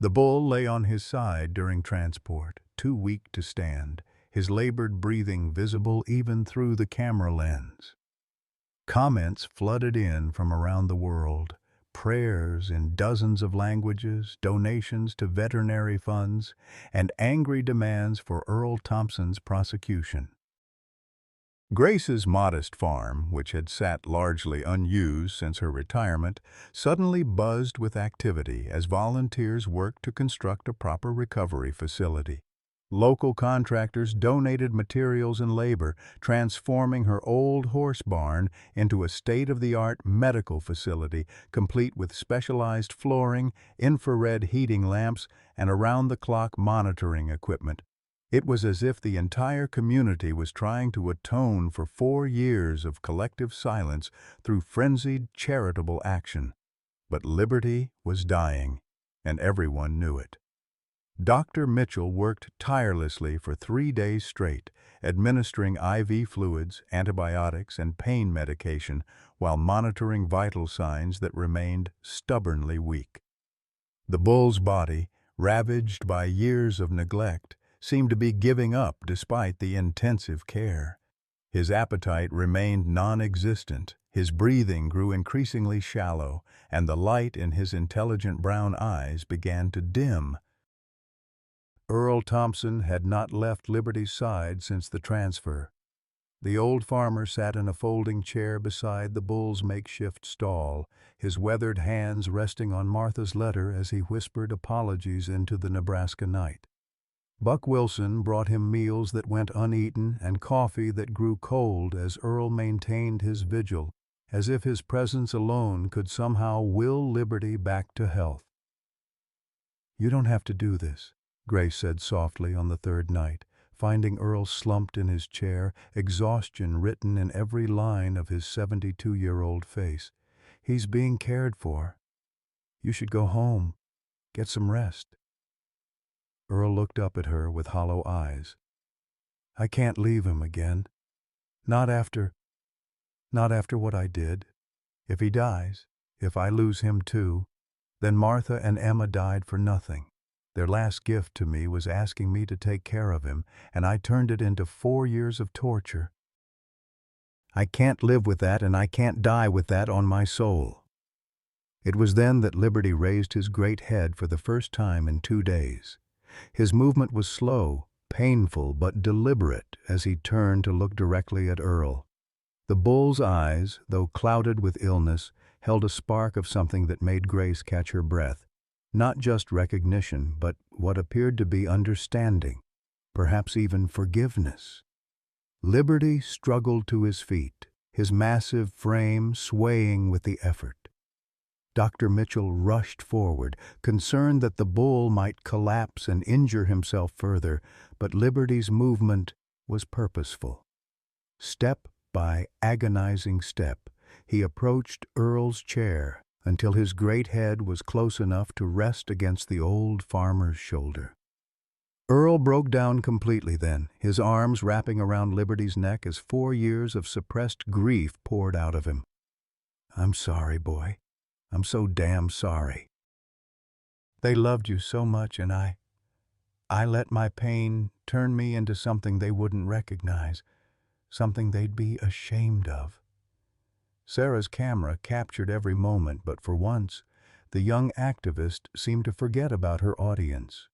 The bull lay on his side during transport, too weak to stand, his labored breathing visible even through the camera lens. Comments flooded in from around the world, prayers in dozens of languages, donations to veterinary funds, and angry demands for Earl Thompson's prosecution. Grace's modest farm, which had sat largely unused since her retirement, suddenly buzzed with activity as volunteers worked to construct a proper recovery facility. Local contractors donated materials and labor, transforming her old horse barn into a state-of-the-art medical facility, complete with specialized flooring, infrared heating lamps, and around-the-clock monitoring equipment. It was as if the entire community was trying to atone for 4 years of collective silence through frenzied charitable action. But Liberty was dying, and everyone knew it. Dr. Mitchell worked tirelessly for 3 days straight, administering IV fluids, antibiotics, and pain medication while monitoring vital signs that remained stubbornly weak. The bull's body, ravaged by years of neglect, seemed to be giving up despite the intensive care. His appetite remained non-existent, his breathing grew increasingly shallow, and the light in his intelligent brown eyes began to dim. Earl Thompson had not left Liberty's side since the transfer. The old farmer sat in a folding chair beside the bull's makeshift stall, his weathered hands resting on Martha's letter as he whispered apologies into the Nebraska night. Buck Wilson brought him meals that went uneaten and coffee that grew cold as Earl maintained his vigil, as if his presence alone could somehow will Liberty back to health. "You don't have to do this," Grace said softly on the third night, finding Earl slumped in his chair, exhaustion written in every line of his 72-year-old face. "He's being cared for. You should go home, get some rest." Earl looked up at her with hollow eyes. "I can't leave him again. Not after what I did. If he dies, if I lose him too, then Martha and Emma died for nothing. Their last gift to me was asking me to take care of him, and I turned it into 4 years of torture. I can't live with that, and I can't die with that on my soul." It was then that Liberty raised his great head for the first time in 2 days. His movement was slow, painful, but deliberate as he turned to look directly at Earl. The bull's eyes, though clouded with illness, held a spark of something that made Grace catch her breath. Not just recognition, but what appeared to be understanding, perhaps even forgiveness. Liberty struggled to his feet, his massive frame swaying with the effort. Dr. Mitchell rushed forward, concerned that the bull might collapse and injure himself further, but Liberty's movement was purposeful. Step by agonizing step, he approached Earl's chair until his great head was close enough to rest against the old farmer's shoulder. Earl broke down completely then, his arms wrapping around Liberty's neck as 4 years of suppressed grief poured out of him. "I'm sorry, boy. I'm so damn sorry. They loved you so much, and I let my pain turn me into something they wouldn't recognize, something they'd be ashamed of." Sarah's camera captured every moment, but for once, the young activist seemed to forget about her audience.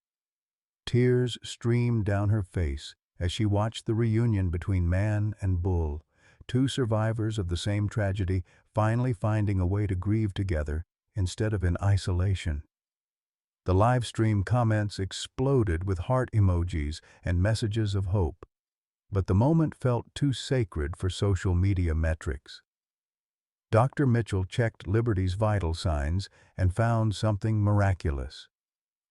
Tears streamed down her face as she watched the reunion between man and bull, two survivors of the same tragedy finally finding a way to grieve together instead of in isolation. The live stream comments exploded with heart emojis and messages of hope, but the moment felt too sacred for social media metrics. Dr. Mitchell checked Liberty's vital signs and found something miraculous.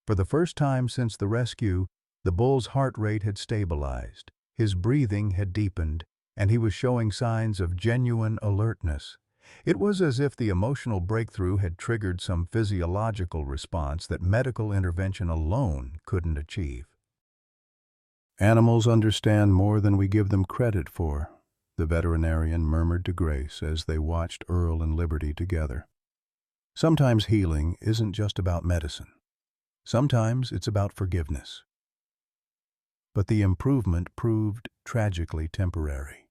For the first time since the rescue, the bull's heart rate had stabilized, his breathing had deepened, and he was showing signs of genuine alertness. It was as if the emotional breakthrough had triggered some physiological response that medical intervention alone couldn't achieve. "Animals understand more than we give them credit for," the veterinarian murmured to Grace as they watched Earl and Liberty together. "Sometimes healing isn't just about medicine. Sometimes it's about forgiveness." But the improvement proved tragically temporary.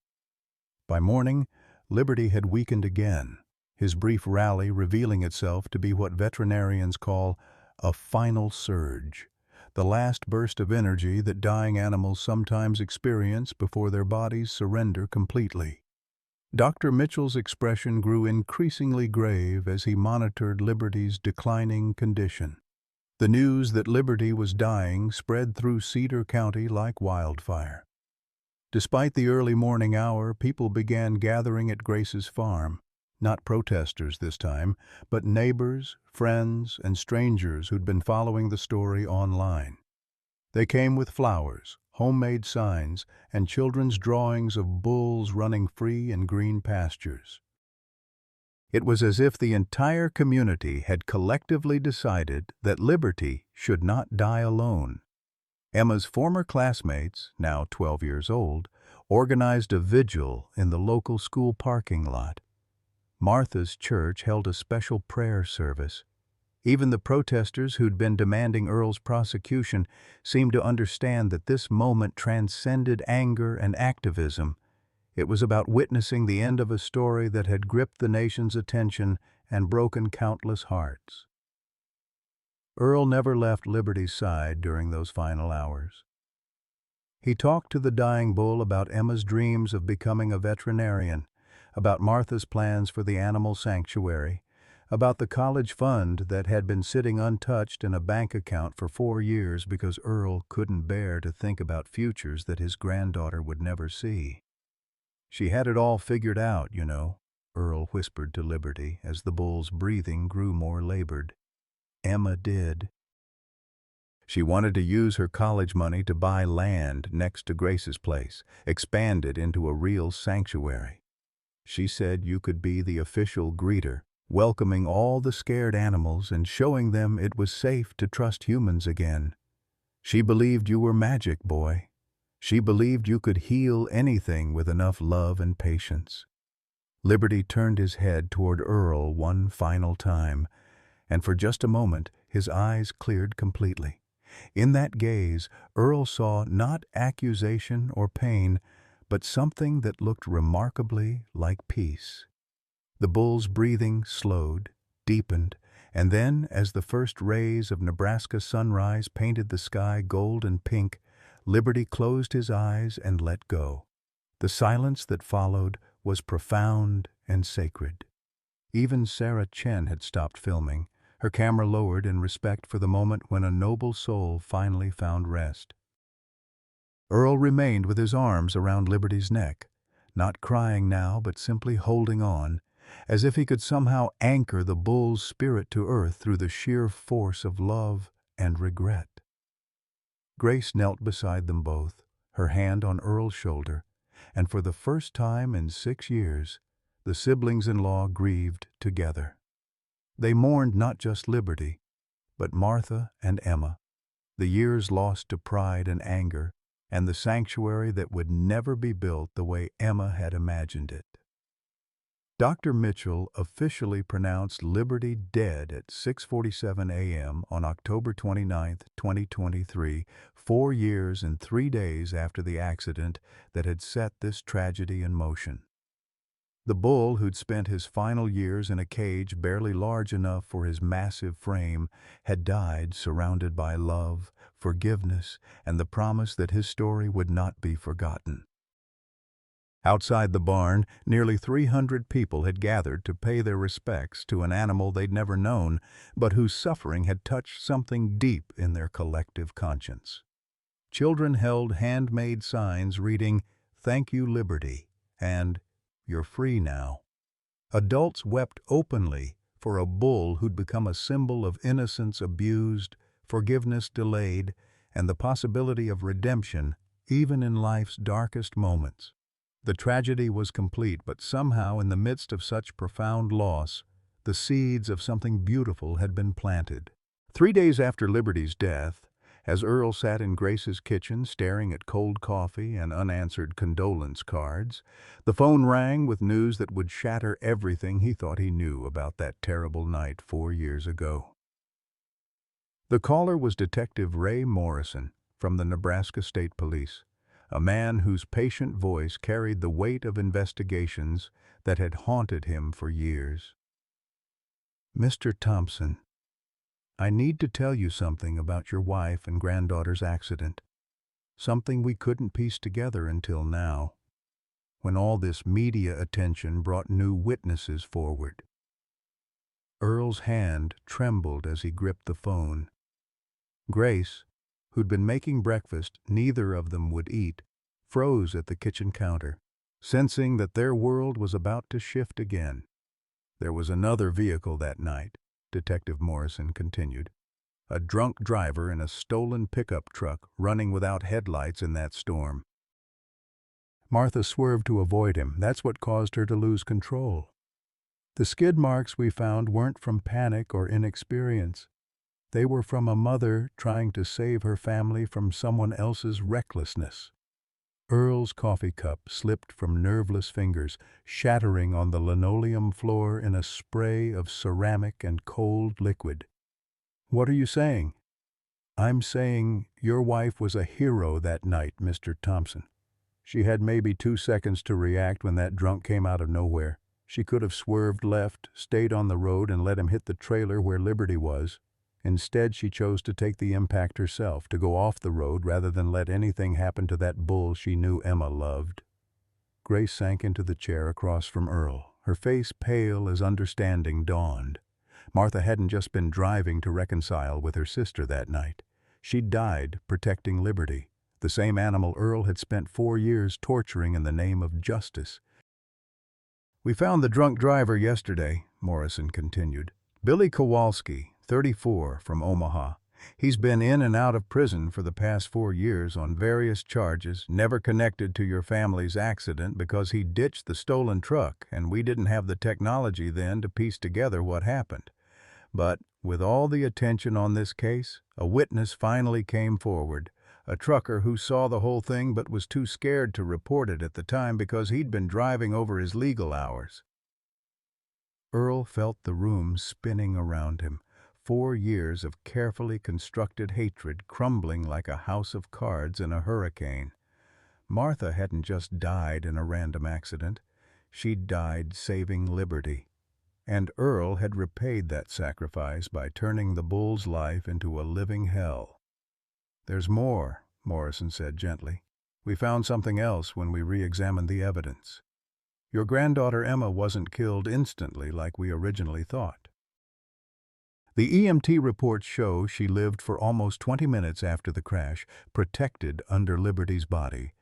By morning, Liberty had weakened again, his brief rally revealing itself to be what veterinarians call a final surge, the last burst of energy that dying animals sometimes experience before their bodies surrender completely. Dr. Mitchell's expression grew increasingly grave as he monitored Liberty's declining condition. The news that Liberty was dying spread through Cedar County like wildfire. Despite the early morning hour, people began gathering at Grace's farm, not protesters this time, but neighbors, friends, and strangers who'd been following the story online. They came with flowers, homemade signs, and children's drawings of bulls running free in green pastures. It was as if the entire community had collectively decided that Liberty should not die alone. Emma's former classmates, now 12 years old, organized a vigil in the local school parking lot. Martha's church held a special prayer service. Even the protesters who'd been demanding Earl's prosecution seemed to understand that this moment transcended anger and activism. It was about witnessing the end of a story that had gripped the nation's attention and broken countless hearts. Earl never left Liberty's side during those final hours. He talked to the dying bull about Emma's dreams of becoming a veterinarian, about Martha's plans for the animal sanctuary, about the college fund that had been sitting untouched in a bank account for 4 years because Earl couldn't bear to think about futures that his granddaughter would never see. "She had it all figured out, you know," Earl whispered to Liberty as the bull's breathing grew more labored. "Emma did. She wanted to use her college money to buy land next to Grace's place, expand it into a real sanctuary. She said you could be the official greeter, welcoming all the scared animals and showing them it was safe to trust humans again. She believed you were magic, boy. She believed you could heal anything with enough love and patience." Liberty turned his head toward Earl one final time, and for just a moment his eyes cleared completely. In that gaze, Earl saw not accusation or pain, but something that looked remarkably like peace. The bull's breathing slowed, deepened, and then, as the first rays of Nebraska sunrise painted the sky gold and pink, Liberty closed his eyes and let go. The silence that followed was profound and sacred. Even Sarah Chen had stopped filming, her camera lowered in respect for the moment when a noble soul finally found rest. Earl remained with his arms around Liberty's neck, not crying now but simply holding on, as if he could somehow anchor the bull's spirit to earth through the sheer force of love and regret. Grace knelt beside them both, her hand on Earl's shoulder, and for the first time in 6 years, the siblings-in-law grieved together. They mourned not just Liberty, but Martha and Emma, the years lost to pride and anger, and the sanctuary that would never be built the way Emma had imagined it. Dr. Mitchell officially pronounced Liberty dead at 6:47 a.m. on October 29, 2023, 4 years and 3 days after the accident that had set this tragedy in motion. The bull, who'd spent his final years in a cage barely large enough for his massive frame, had died surrounded by love, forgiveness, and the promise that his story would not be forgotten. Outside the barn, nearly 300 people had gathered to pay their respects to an animal they'd never known, but whose suffering had touched something deep in their collective conscience. Children held handmade signs reading, "Thank you, Liberty," and "You're free now." Adults wept openly for a bull who'd become a symbol of innocence abused, forgiveness delayed, and the possibility of redemption even in life's darkest moments. The tragedy was complete, but somehow in the midst of such profound loss, the seeds of something beautiful had been planted. 3 days after Liberty's death, as Earl sat in Grace's kitchen staring at cold coffee and unanswered condolence cards, the phone rang with news that would shatter everything he thought he knew about that terrible night 4 years ago. The caller was Detective Ray Morrison from the Nebraska State Police, a man whose patient voice carried the weight of investigations that had haunted him for years. "Mr. Thompson, I need to tell you something about your wife and granddaughter's accident. Something we couldn't piece together until now, when all this media attention brought new witnesses forward." Earl's hand trembled as he gripped the phone. Grace, who'd been making breakfast neither of them would eat, froze at the kitchen counter, sensing that their world was about to shift again. "There was another vehicle that night," Detective Morrison continued. "A drunk driver in a stolen pickup truck running without headlights in that storm. Martha swerved to avoid him. That's what caused her to lose control. The skid marks we found weren't from panic or inexperience. They were from a mother trying to save her family from someone else's recklessness." Earl's coffee cup slipped from nerveless fingers, shattering on the linoleum floor in a spray of ceramic and cold liquid. "What are you saying?" "I'm saying your wife was a hero that night, Mr. Thompson. She had maybe 2 seconds to react when that drunk came out of nowhere. She could have swerved left, stayed on the road, and let him hit the trailer where Liberty was. Instead, she chose to take the impact herself, to go off the road rather than let anything happen to that bull she knew Emma loved." Grace sank into the chair across from Earl, her face pale as understanding dawned. Martha hadn't just been driving to reconcile with her sister that night. She'd died protecting Liberty, the same animal Earl had spent 4 years torturing in the name of justice. "We found the drunk driver yesterday," Morrison continued. "Billy Kowalski, 34, from Omaha. He's been in and out of prison for the past 4 years on various charges, never connected to your family's accident because he ditched the stolen truck, and we didn't have the technology then to piece together what happened. But with all the attention on this case, a witness finally came forward, a trucker who saw the whole thing but was too scared to report it at the time because he'd been driving over his legal hours." Earl felt the room spinning around him. 4 years of carefully constructed hatred crumbling like a house of cards in a hurricane. Martha hadn't just died in a random accident. She'd died saving Liberty. And Earl had repaid that sacrifice by turning the bull's life into a living hell. "There's more," Morrison said gently. "We found something else when we re-examined the evidence. Your granddaughter Emma wasn't killed instantly like we originally thought. The EMT reports show she lived for almost 20 minutes after the crash, protected under Liberty's body.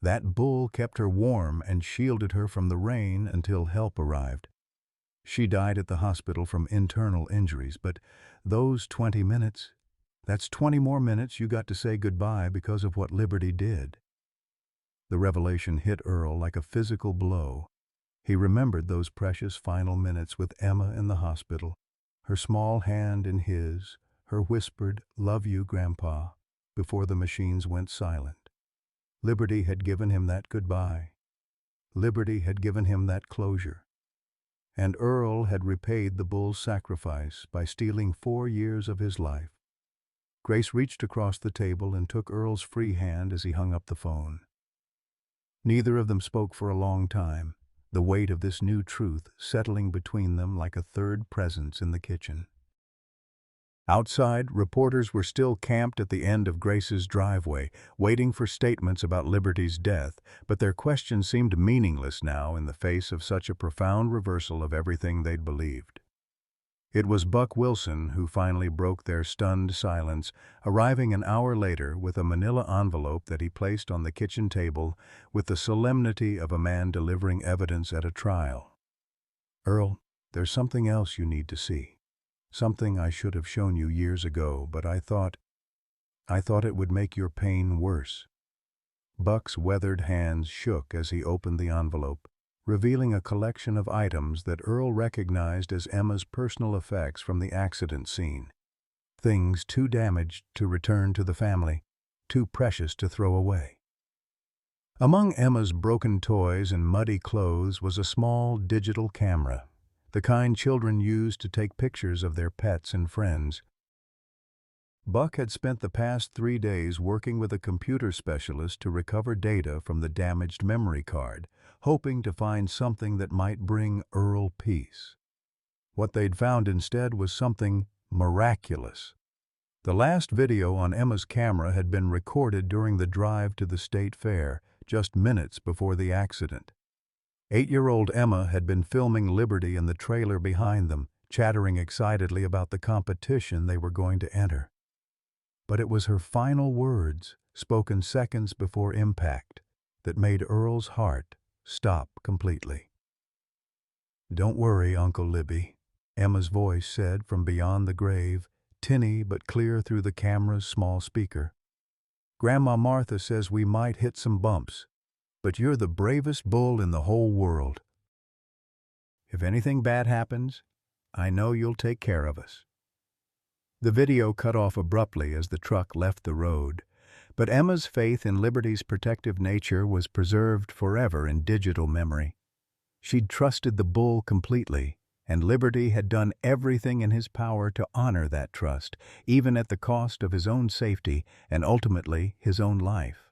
That bull kept her warm and shielded her from the rain until help arrived. She died at the hospital from internal injuries, but those 20 minutes, that's 20 more minutes you got to say goodbye because of what Liberty did." The revelation hit Earl like a physical blow. He remembered those precious final minutes with Emma in the hospital, her small hand in his, her whispered, "Love you, Grandpa," before the machines went silent. Liberty had given him that goodbye. Liberty had given him that closure. And Earl had repaid the bull's sacrifice by stealing 4 years of his life. Grace reached across the table and took Earl's free hand as he hung up the phone. Neither of them spoke for a long time, the weight of this new truth settling between them like a third presence in the kitchen. Outside, reporters were still camped at the end of Grace's driveway, waiting for statements about Liberty's death, but their questions seemed meaningless now in the face of such a profound reversal of everything they'd believed. It was Buck Wilson who finally broke their stunned silence, arriving an hour later with a manila envelope that he placed on the kitchen table with the solemnity of a man delivering evidence at a trial. "Earl, there's something else you need to see. Something I should have shown you years ago, but I thought it would make your pain worse." Buck's weathered hands shook as he opened the envelope, revealing a collection of items that Earl recognized as Emma's personal effects from the accident scene. Things too damaged to return to the family, too precious to throw away. Among Emma's broken toys and muddy clothes was a small digital camera, the kind children use to take pictures of their pets and friends. Buck had spent the past 3 days working with a computer specialist to recover data from the damaged memory card, hoping to find something that might bring Earl peace. What they'd found instead was something miraculous. The last video on Emma's camera had been recorded during the drive to the state fair, just minutes before the accident. 8-year-old Emma had been filming Liberty in the trailer behind them, chattering excitedly about the competition they were going to enter. But it was her final words, spoken seconds before impact, that made Earl's heart stop completely. "Don't worry, Uncle Libby," Emma's voice said from beyond the grave, tinny but clear through the camera's small speaker. "Grandma Martha says we might hit some bumps, but you're the bravest bull in the whole world. If anything bad happens, I know you'll take care of us." The video cut off abruptly as the truck left the road, but Emma's faith in Liberty's protective nature was preserved forever in digital memory. She'd trusted the bull completely, and Liberty had done everything in his power to honor that trust, even at the cost of his own safety and ultimately his own life.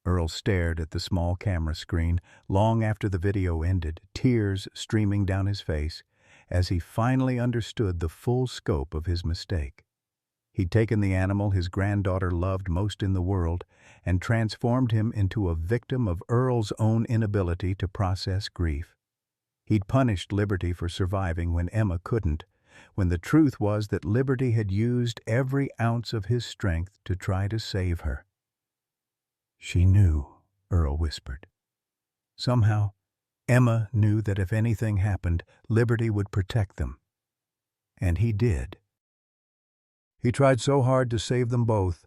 Earl stared at the small camera screen long after the video ended, tears streaming down his face, as he finally understood the full scope of his mistake. He'd taken the animal his granddaughter loved most in the world and transformed him into a victim of Earl's own inability to process grief. He'd punished Liberty for surviving when Emma couldn't, when the truth was that Liberty had used every ounce of his strength to try to save her. "She knew," Earl whispered. Somehow, Emma knew that if anything happened, Liberty would protect them. And he did. "He tried so hard to save them both."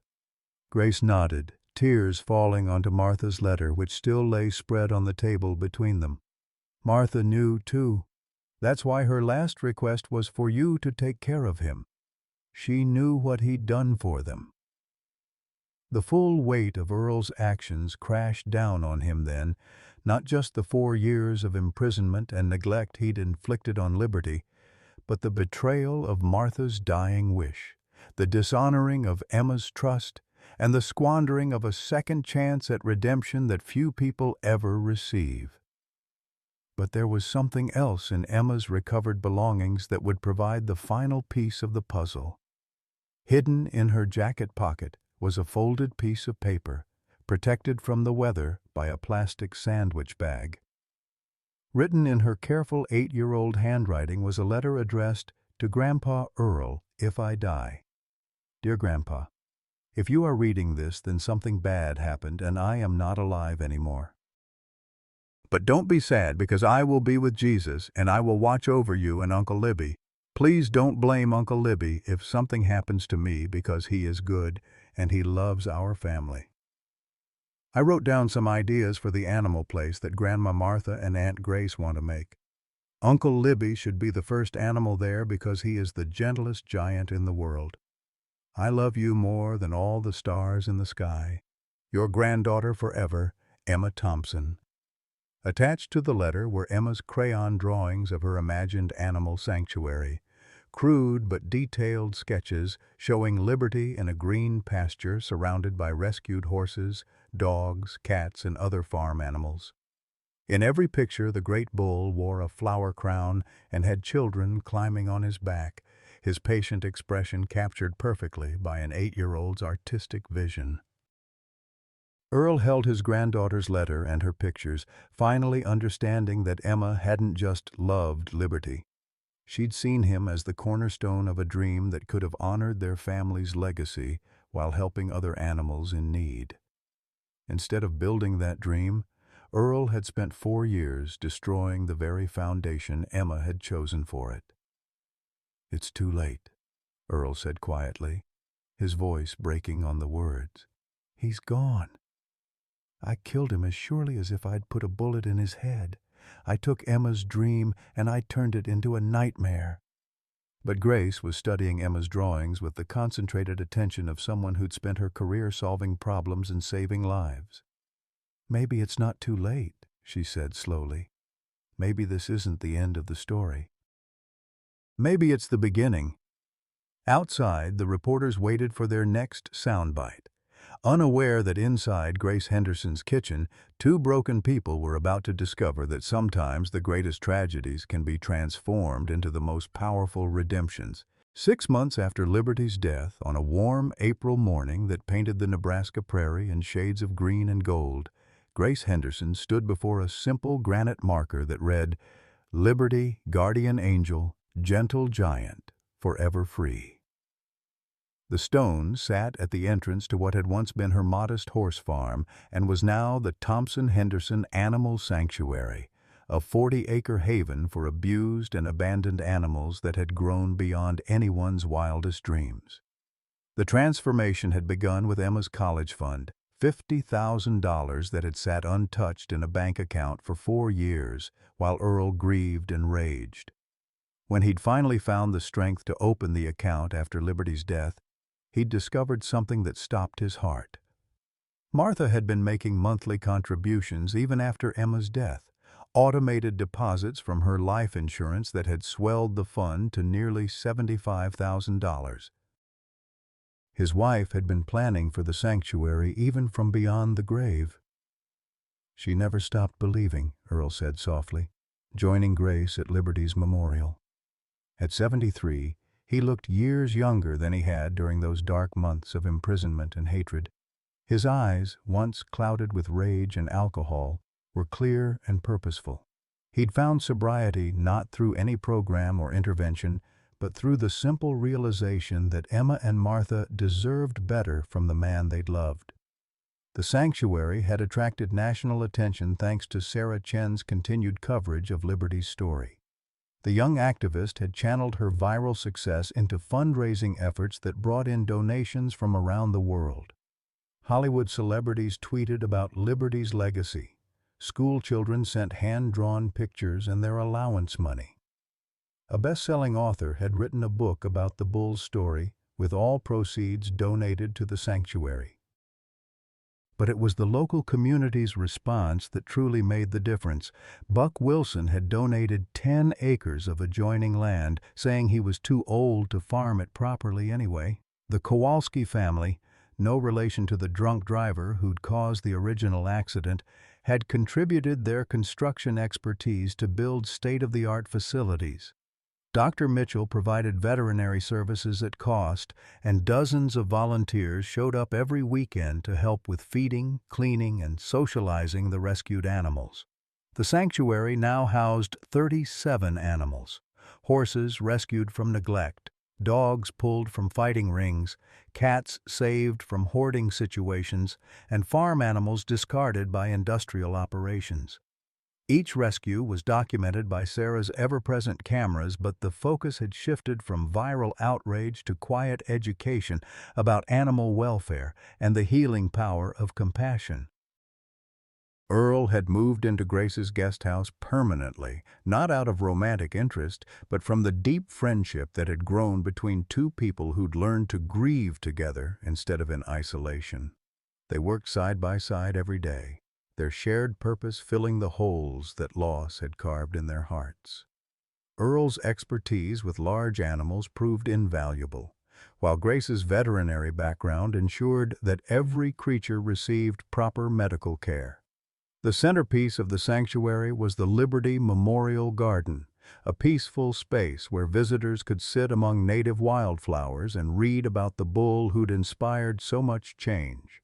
Grace nodded, tears falling onto Martha's letter, which still lay spread on the table between them. "Martha knew, too. That's why her last request was for you to take care of him. She knew what he'd done for them." The full weight of Earl's actions crashed down on him then, not just the 4 years of imprisonment and neglect he'd inflicted on Liberty, but the betrayal of Martha's dying wish, the dishonoring of Emma's trust, and the squandering of a second chance at redemption that few people ever receive. But there was something else in Emma's recovered belongings that would provide the final piece of the puzzle. Hidden in her jacket pocket was a folded piece of paper, protected from the weather by a plastic sandwich bag. Written in her careful 8-year-old handwriting was a letter addressed to Grandpa Earl, if I die. "Dear Grandpa, if you are reading this, then something bad happened and I am not alive anymore. But don't be sad, because I will be with Jesus and I will watch over you and Uncle Libby. Please don't blame Uncle Libby if something happens to me, because he is good and he loves our family." I wrote down some ideas for the animal place that Grandma Martha and Aunt Grace want to make. Uncle Libby should be the first animal there because he is the gentlest giant in the world. I love you more than all the stars in the sky. Your granddaughter forever, Emma Thompson. Attached to the letter were Emma's crayon drawings of her imagined animal sanctuary, crude but detailed sketches showing Liberty in a green pasture surrounded by rescued horses, dogs, cats, and other farm animals. In every picture, the great bull wore a flower crown and had children climbing on his back, his patient expression captured perfectly by an 8-year-old's artistic vision. Earl held his granddaughter's letter and her pictures, finally understanding that Emma hadn't just loved Liberty. She'd seen him as the cornerstone of a dream that could have honored their family's legacy while helping other animals in need. Instead of building that dream, Earl had spent 4 years destroying the very foundation Emma had chosen for it. "It's too late," Earl said quietly, his voice breaking on the words. "He's gone. I killed him as surely as if I'd put a bullet in his head. I took Emma's dream and I turned it into a nightmare." But Grace was studying Emma's drawings with the concentrated attention of someone who'd spent her career solving problems and saving lives. "Maybe it's not too late," she said slowly. "Maybe this isn't the end of the story. Maybe it's the beginning." Outside, the reporters waited for their next soundbite. Unaware that inside Grace Henderson's kitchen, 2 broken people were about to discover that sometimes the greatest tragedies can be transformed into the most powerful redemptions. 6 months after Liberty's death, on a warm April morning that painted the Nebraska prairie in shades of green and gold, Grace Henderson stood before a simple granite marker that read, "Liberty, guardian angel, gentle giant, forever free." The stone sat at the entrance to what had once been her modest horse farm and was now the Thompson-Henderson Animal Sanctuary, a 40-acre haven for abused and abandoned animals that had grown beyond anyone's wildest dreams. The transformation had begun with Emma's college fund, $50,000 that had sat untouched in a bank account for 4 years, while Earl grieved and raged. When he'd finally found the strength to open the account after Liberty's death, he'd discovered something that stopped his heart. Martha had been making monthly contributions even after Emma's death, automated deposits from her life insurance that had swelled the fund to nearly $75,000. His wife had been planning for the sanctuary even from beyond the grave. "She never stopped believing," Earl said softly, joining Grace at Liberty's memorial. At 73, he looked years younger than he had during those dark months of imprisonment and hatred. His eyes, once clouded with rage and alcohol, were clear and purposeful. He'd found sobriety not through any program or intervention, but through the simple realization that Emma and Martha deserved better from the man they'd loved. The sanctuary had attracted national attention thanks to Sarah Chen's continued coverage of Liberty's story. The young activist had channeled her viral success into fundraising efforts that brought in donations from around the world. Hollywood celebrities tweeted about Liberty's legacy. School children sent hand-drawn pictures and their allowance money. A best-selling author had written a book about the bull's story, with all proceeds donated to the sanctuary. But it was the local community's response that truly made the difference. Buck Wilson had donated 10 acres of adjoining land, saying he was too old to farm it properly anyway. The Kowalski family, no relation to the drunk driver who'd caused the original accident, had contributed their construction expertise to build state-of-the-art facilities. Dr. Mitchell provided veterinary services at cost, and dozens of volunteers showed up every weekend to help with feeding, cleaning, and socializing the rescued animals. The sanctuary now housed 37 animals: horses rescued from neglect, dogs pulled from fighting rings, cats saved from hoarding situations, and farm animals discarded by industrial operations. Each rescue was documented by Sarah's ever-present cameras, but the focus had shifted from viral outrage to quiet education about animal welfare and the healing power of compassion. Earl had moved into Grace's guest house permanently, not out of romantic interest, but from the deep friendship that had grown between two people who'd learned to grieve together instead of in isolation. They worked side by side every day, their shared purpose filling the holes that loss had carved in their hearts. Earl's expertise with large animals proved invaluable, while Grace's veterinary background ensured that every creature received proper medical care. The centerpiece of the sanctuary was the Liberty Memorial Garden, a peaceful space where visitors could sit among native wildflowers and read about the bull who'd inspired so much change.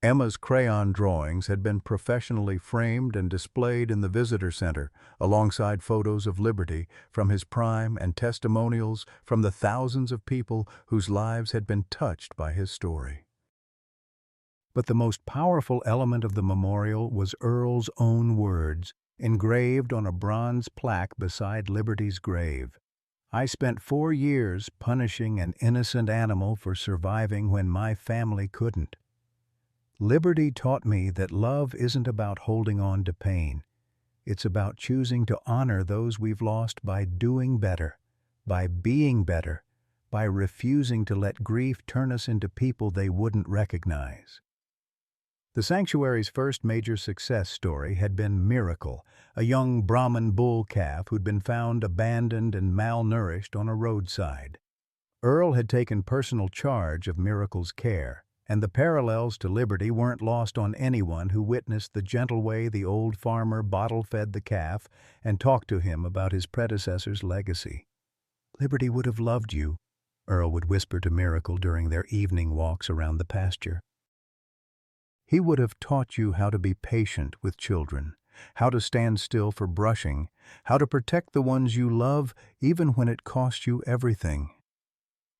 Emma's crayon drawings had been professionally framed and displayed in the visitor center, alongside photos of Liberty from his prime and testimonials from the thousands of people whose lives had been touched by his story. But the most powerful element of the memorial was Earl's own words, engraved on a bronze plaque beside Liberty's grave. "I spent 4 years punishing an innocent animal for surviving when my family couldn't. Liberty taught me that love isn't about holding on to pain. It's about choosing to honor those we've lost by doing better, by being better, by refusing to let grief turn us into people they wouldn't recognize." The sanctuary's first major success story had been Miracle, a young Brahman bull calf who'd been found abandoned and malnourished on a roadside. Earl had taken personal charge of Miracle's care, and the parallels to Liberty weren't lost on anyone who witnessed the gentle way the old farmer bottle-fed the calf and talked to him about his predecessor's legacy. "Liberty would have loved you," Earl would whisper to Miracle during their evening walks around the pasture. "He would have taught you how to be patient with children, how to stand still for brushing, how to protect the ones you love even when it costs you everything."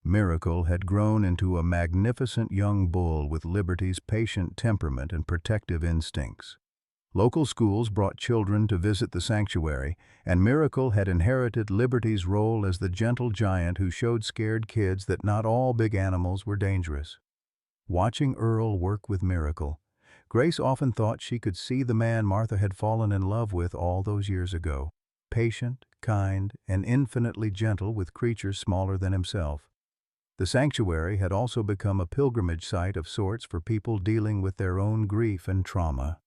Miracle had grown into a magnificent young bull with Liberty's patient temperament and protective instincts. Local schools brought children to visit the sanctuary, and Miracle had inherited Liberty's role as the gentle giant who showed scared kids that not all big animals were dangerous. Watching Earl work with Miracle, Grace often thought she could see the man Martha had fallen in love with all those years ago, patient, kind, and infinitely gentle with creatures smaller than himself. The sanctuary had also become a pilgrimage site of sorts for people dealing with their own grief and trauma.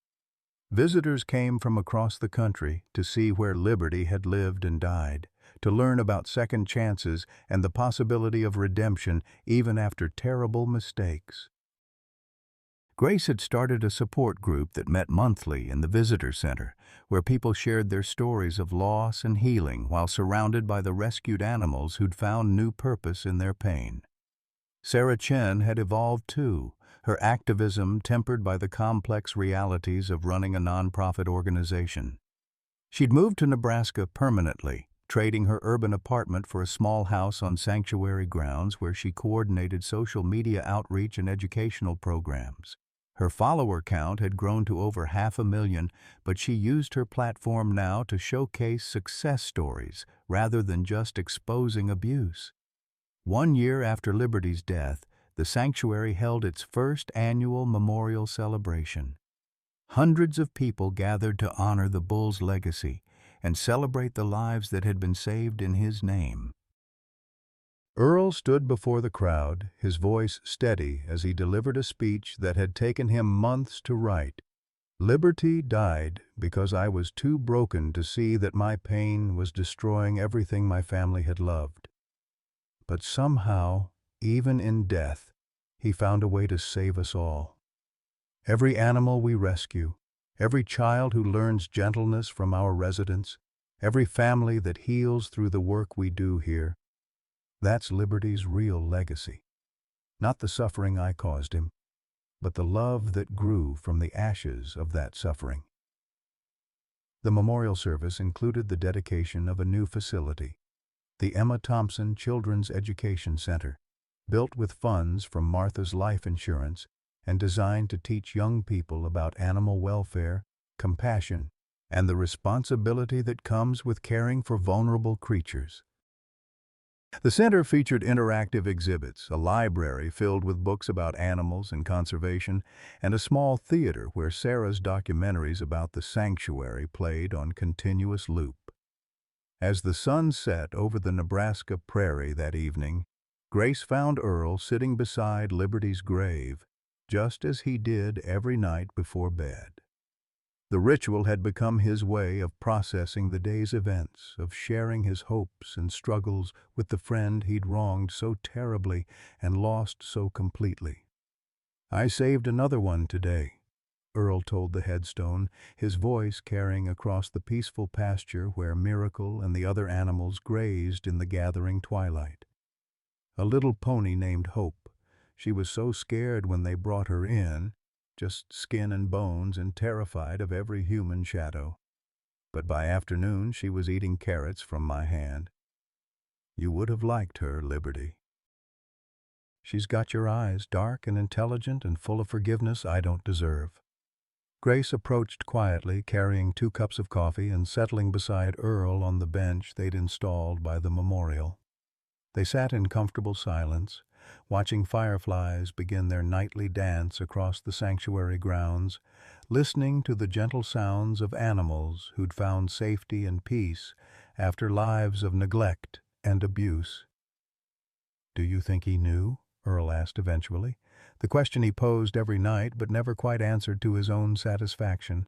Visitors came from across the country to see where Liberty had lived and died, to learn about second chances and the possibility of redemption even after terrible mistakes. Grace had started a support group that met monthly in the visitor center, where people shared their stories of loss and healing while surrounded by the rescued animals who'd found new purpose in their pain. Sarah Chen had evolved too, her activism tempered by the complex realities of running a nonprofit organization. She'd moved to Nebraska permanently, trading her urban apartment for a small house on sanctuary grounds where she coordinated social media outreach and educational programs. Her follower count had grown to over 500,000, but she used her platform now to showcase success stories rather than just exposing abuse. 1 year after Liberty's death, the sanctuary held its first annual memorial celebration. Hundreds of people gathered to honor the bull's legacy and celebrate the lives that had been saved in his name. Earl stood before the crowd, his voice steady as he delivered a speech that had taken him months to write. "Liberty died because I was too broken to see that my pain was destroying everything my family had loved. But somehow, even in death, he found a way to save us all. Every animal we rescue, every child who learns gentleness from our residents, every family that heals through the work we do here, that's Liberty's real legacy. Not the suffering I caused him, but the love that grew from the ashes of that suffering." The memorial service included the dedication of a new facility, the Emma Thompson Children's Education Center, built with funds from Martha's life insurance and designed to teach young people about animal welfare, compassion, and the responsibility that comes with caring for vulnerable creatures. The center featured interactive exhibits, a library filled with books about animals and conservation, and a small theater where Sarah's documentaries about the sanctuary played on continuous loop. As the sun set over the Nebraska prairie that evening, Grace found Earl sitting beside Liberty's grave, just as he did every night before bed. The ritual had become his way of processing the day's events, of sharing his hopes and struggles with the friend he'd wronged so terribly and lost so completely. "I saved another one today," Earl told the headstone, his voice carrying across the peaceful pasture where Miracle and the other animals grazed in the gathering twilight. "A little pony named Hope. She was so scared when they brought her in, just skin and bones and terrified of every human shadow. But by afternoon she was eating carrots from my hand. You would have liked her, Liberty. She's got your eyes, dark and intelligent and full of forgiveness I don't deserve." Grace approached quietly, carrying 2 cups of coffee and settling beside Earl on the bench they'd installed by the memorial. They sat in comfortable silence, watching fireflies begin their nightly dance across the sanctuary grounds, listening to the gentle sounds of animals who'd found safety and peace after lives of neglect and abuse. "Do you think he knew?" Earl asked eventually, the question he posed every night but never quite answered to his own satisfaction.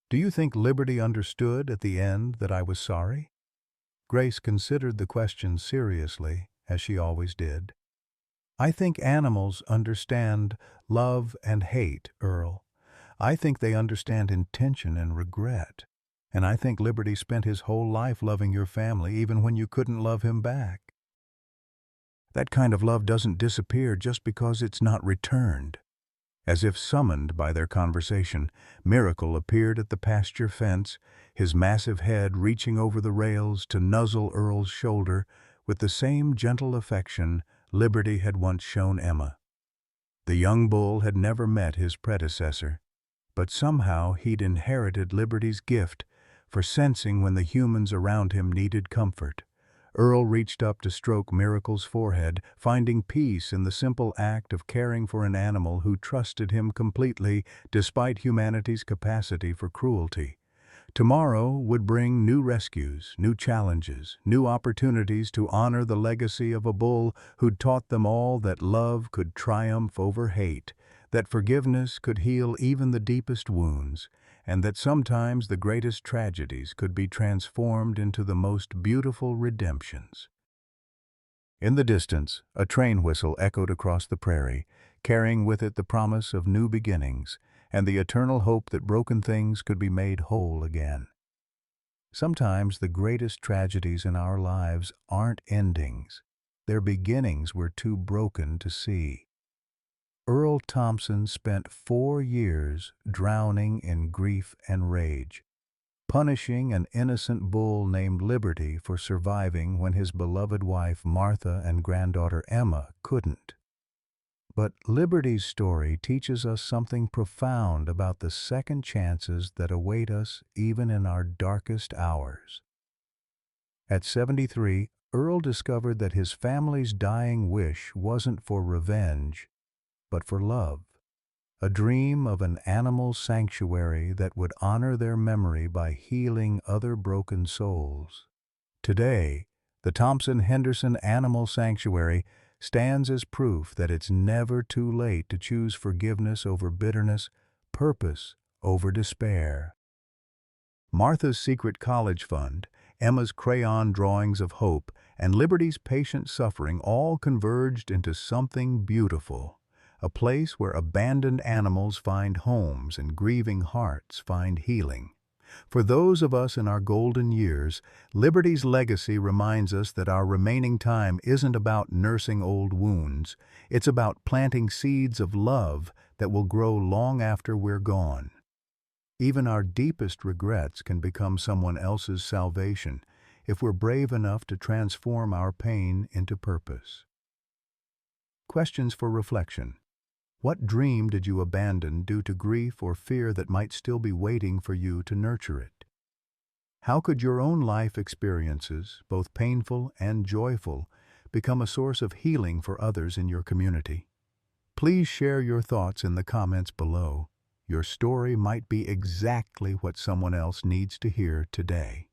"Do you think Liberty understood at the end that I was sorry?" Grace considered the question seriously, as she always did. "I think animals understand love and hate, Earl. I think they understand intention and regret. And I think Liberty spent his whole life loving your family even when you couldn't love him back. That kind of love doesn't disappear just because it's not returned." As if summoned by their conversation, Miracle appeared at the pasture fence, his massive head reaching over the rails to nuzzle Earl's shoulder with the same gentle affection Liberty had once shown Emma. The young bull had never met his predecessor, but somehow he'd inherited Liberty's gift for sensing when the humans around him needed comfort. Earl reached up to stroke Miracle's forehead, finding peace in the simple act of caring for an animal who trusted him completely despite humanity's capacity for cruelty. Tomorrow would bring new rescues, new challenges, new opportunities to honor the legacy of a bull who'd taught them all that love could triumph over hate, that forgiveness could heal even the deepest wounds, and that sometimes the greatest tragedies could be transformed into the most beautiful redemptions. In the distance, a train whistle echoed across the prairie, carrying with it the promise of new beginnings and the eternal hope that broken things could be made whole again. Sometimes the greatest tragedies in our lives aren't endings. Their beginnings were too broken to see. Earl Thompson spent 4 years drowning in grief and rage, punishing an innocent bull named Liberty for surviving when his beloved wife Martha and granddaughter Emma couldn't. But Liberty's story teaches us something profound about the second chances that await us even in our darkest hours. At 73, Earl discovered that his family's dying wish wasn't for revenge, but for love, a dream of an animal sanctuary that would honor their memory by healing other broken souls. Today, the Thompson-Henderson Animal Sanctuary stands as proof that it's never too late to choose forgiveness over bitterness, purpose over despair. Martha's secret college fund, Emma's crayon drawings of hope, and Liberty's patient suffering all converged into something beautiful. A place where abandoned animals find homes and grieving hearts find healing. For those of us in our golden years, Liberty's legacy reminds us that our remaining time isn't about nursing old wounds. It's about planting seeds of love that will grow long after we're gone. Even our deepest regrets can become someone else's salvation if we're brave enough to transform our pain into purpose. Questions for reflection. What dream did you abandon due to grief or fear that might still be waiting for you to nurture it? How could your own life experiences, both painful and joyful, become a source of healing for others in your community. Please share your thoughts in the comments below. Your story might be exactly what someone else needs to hear today.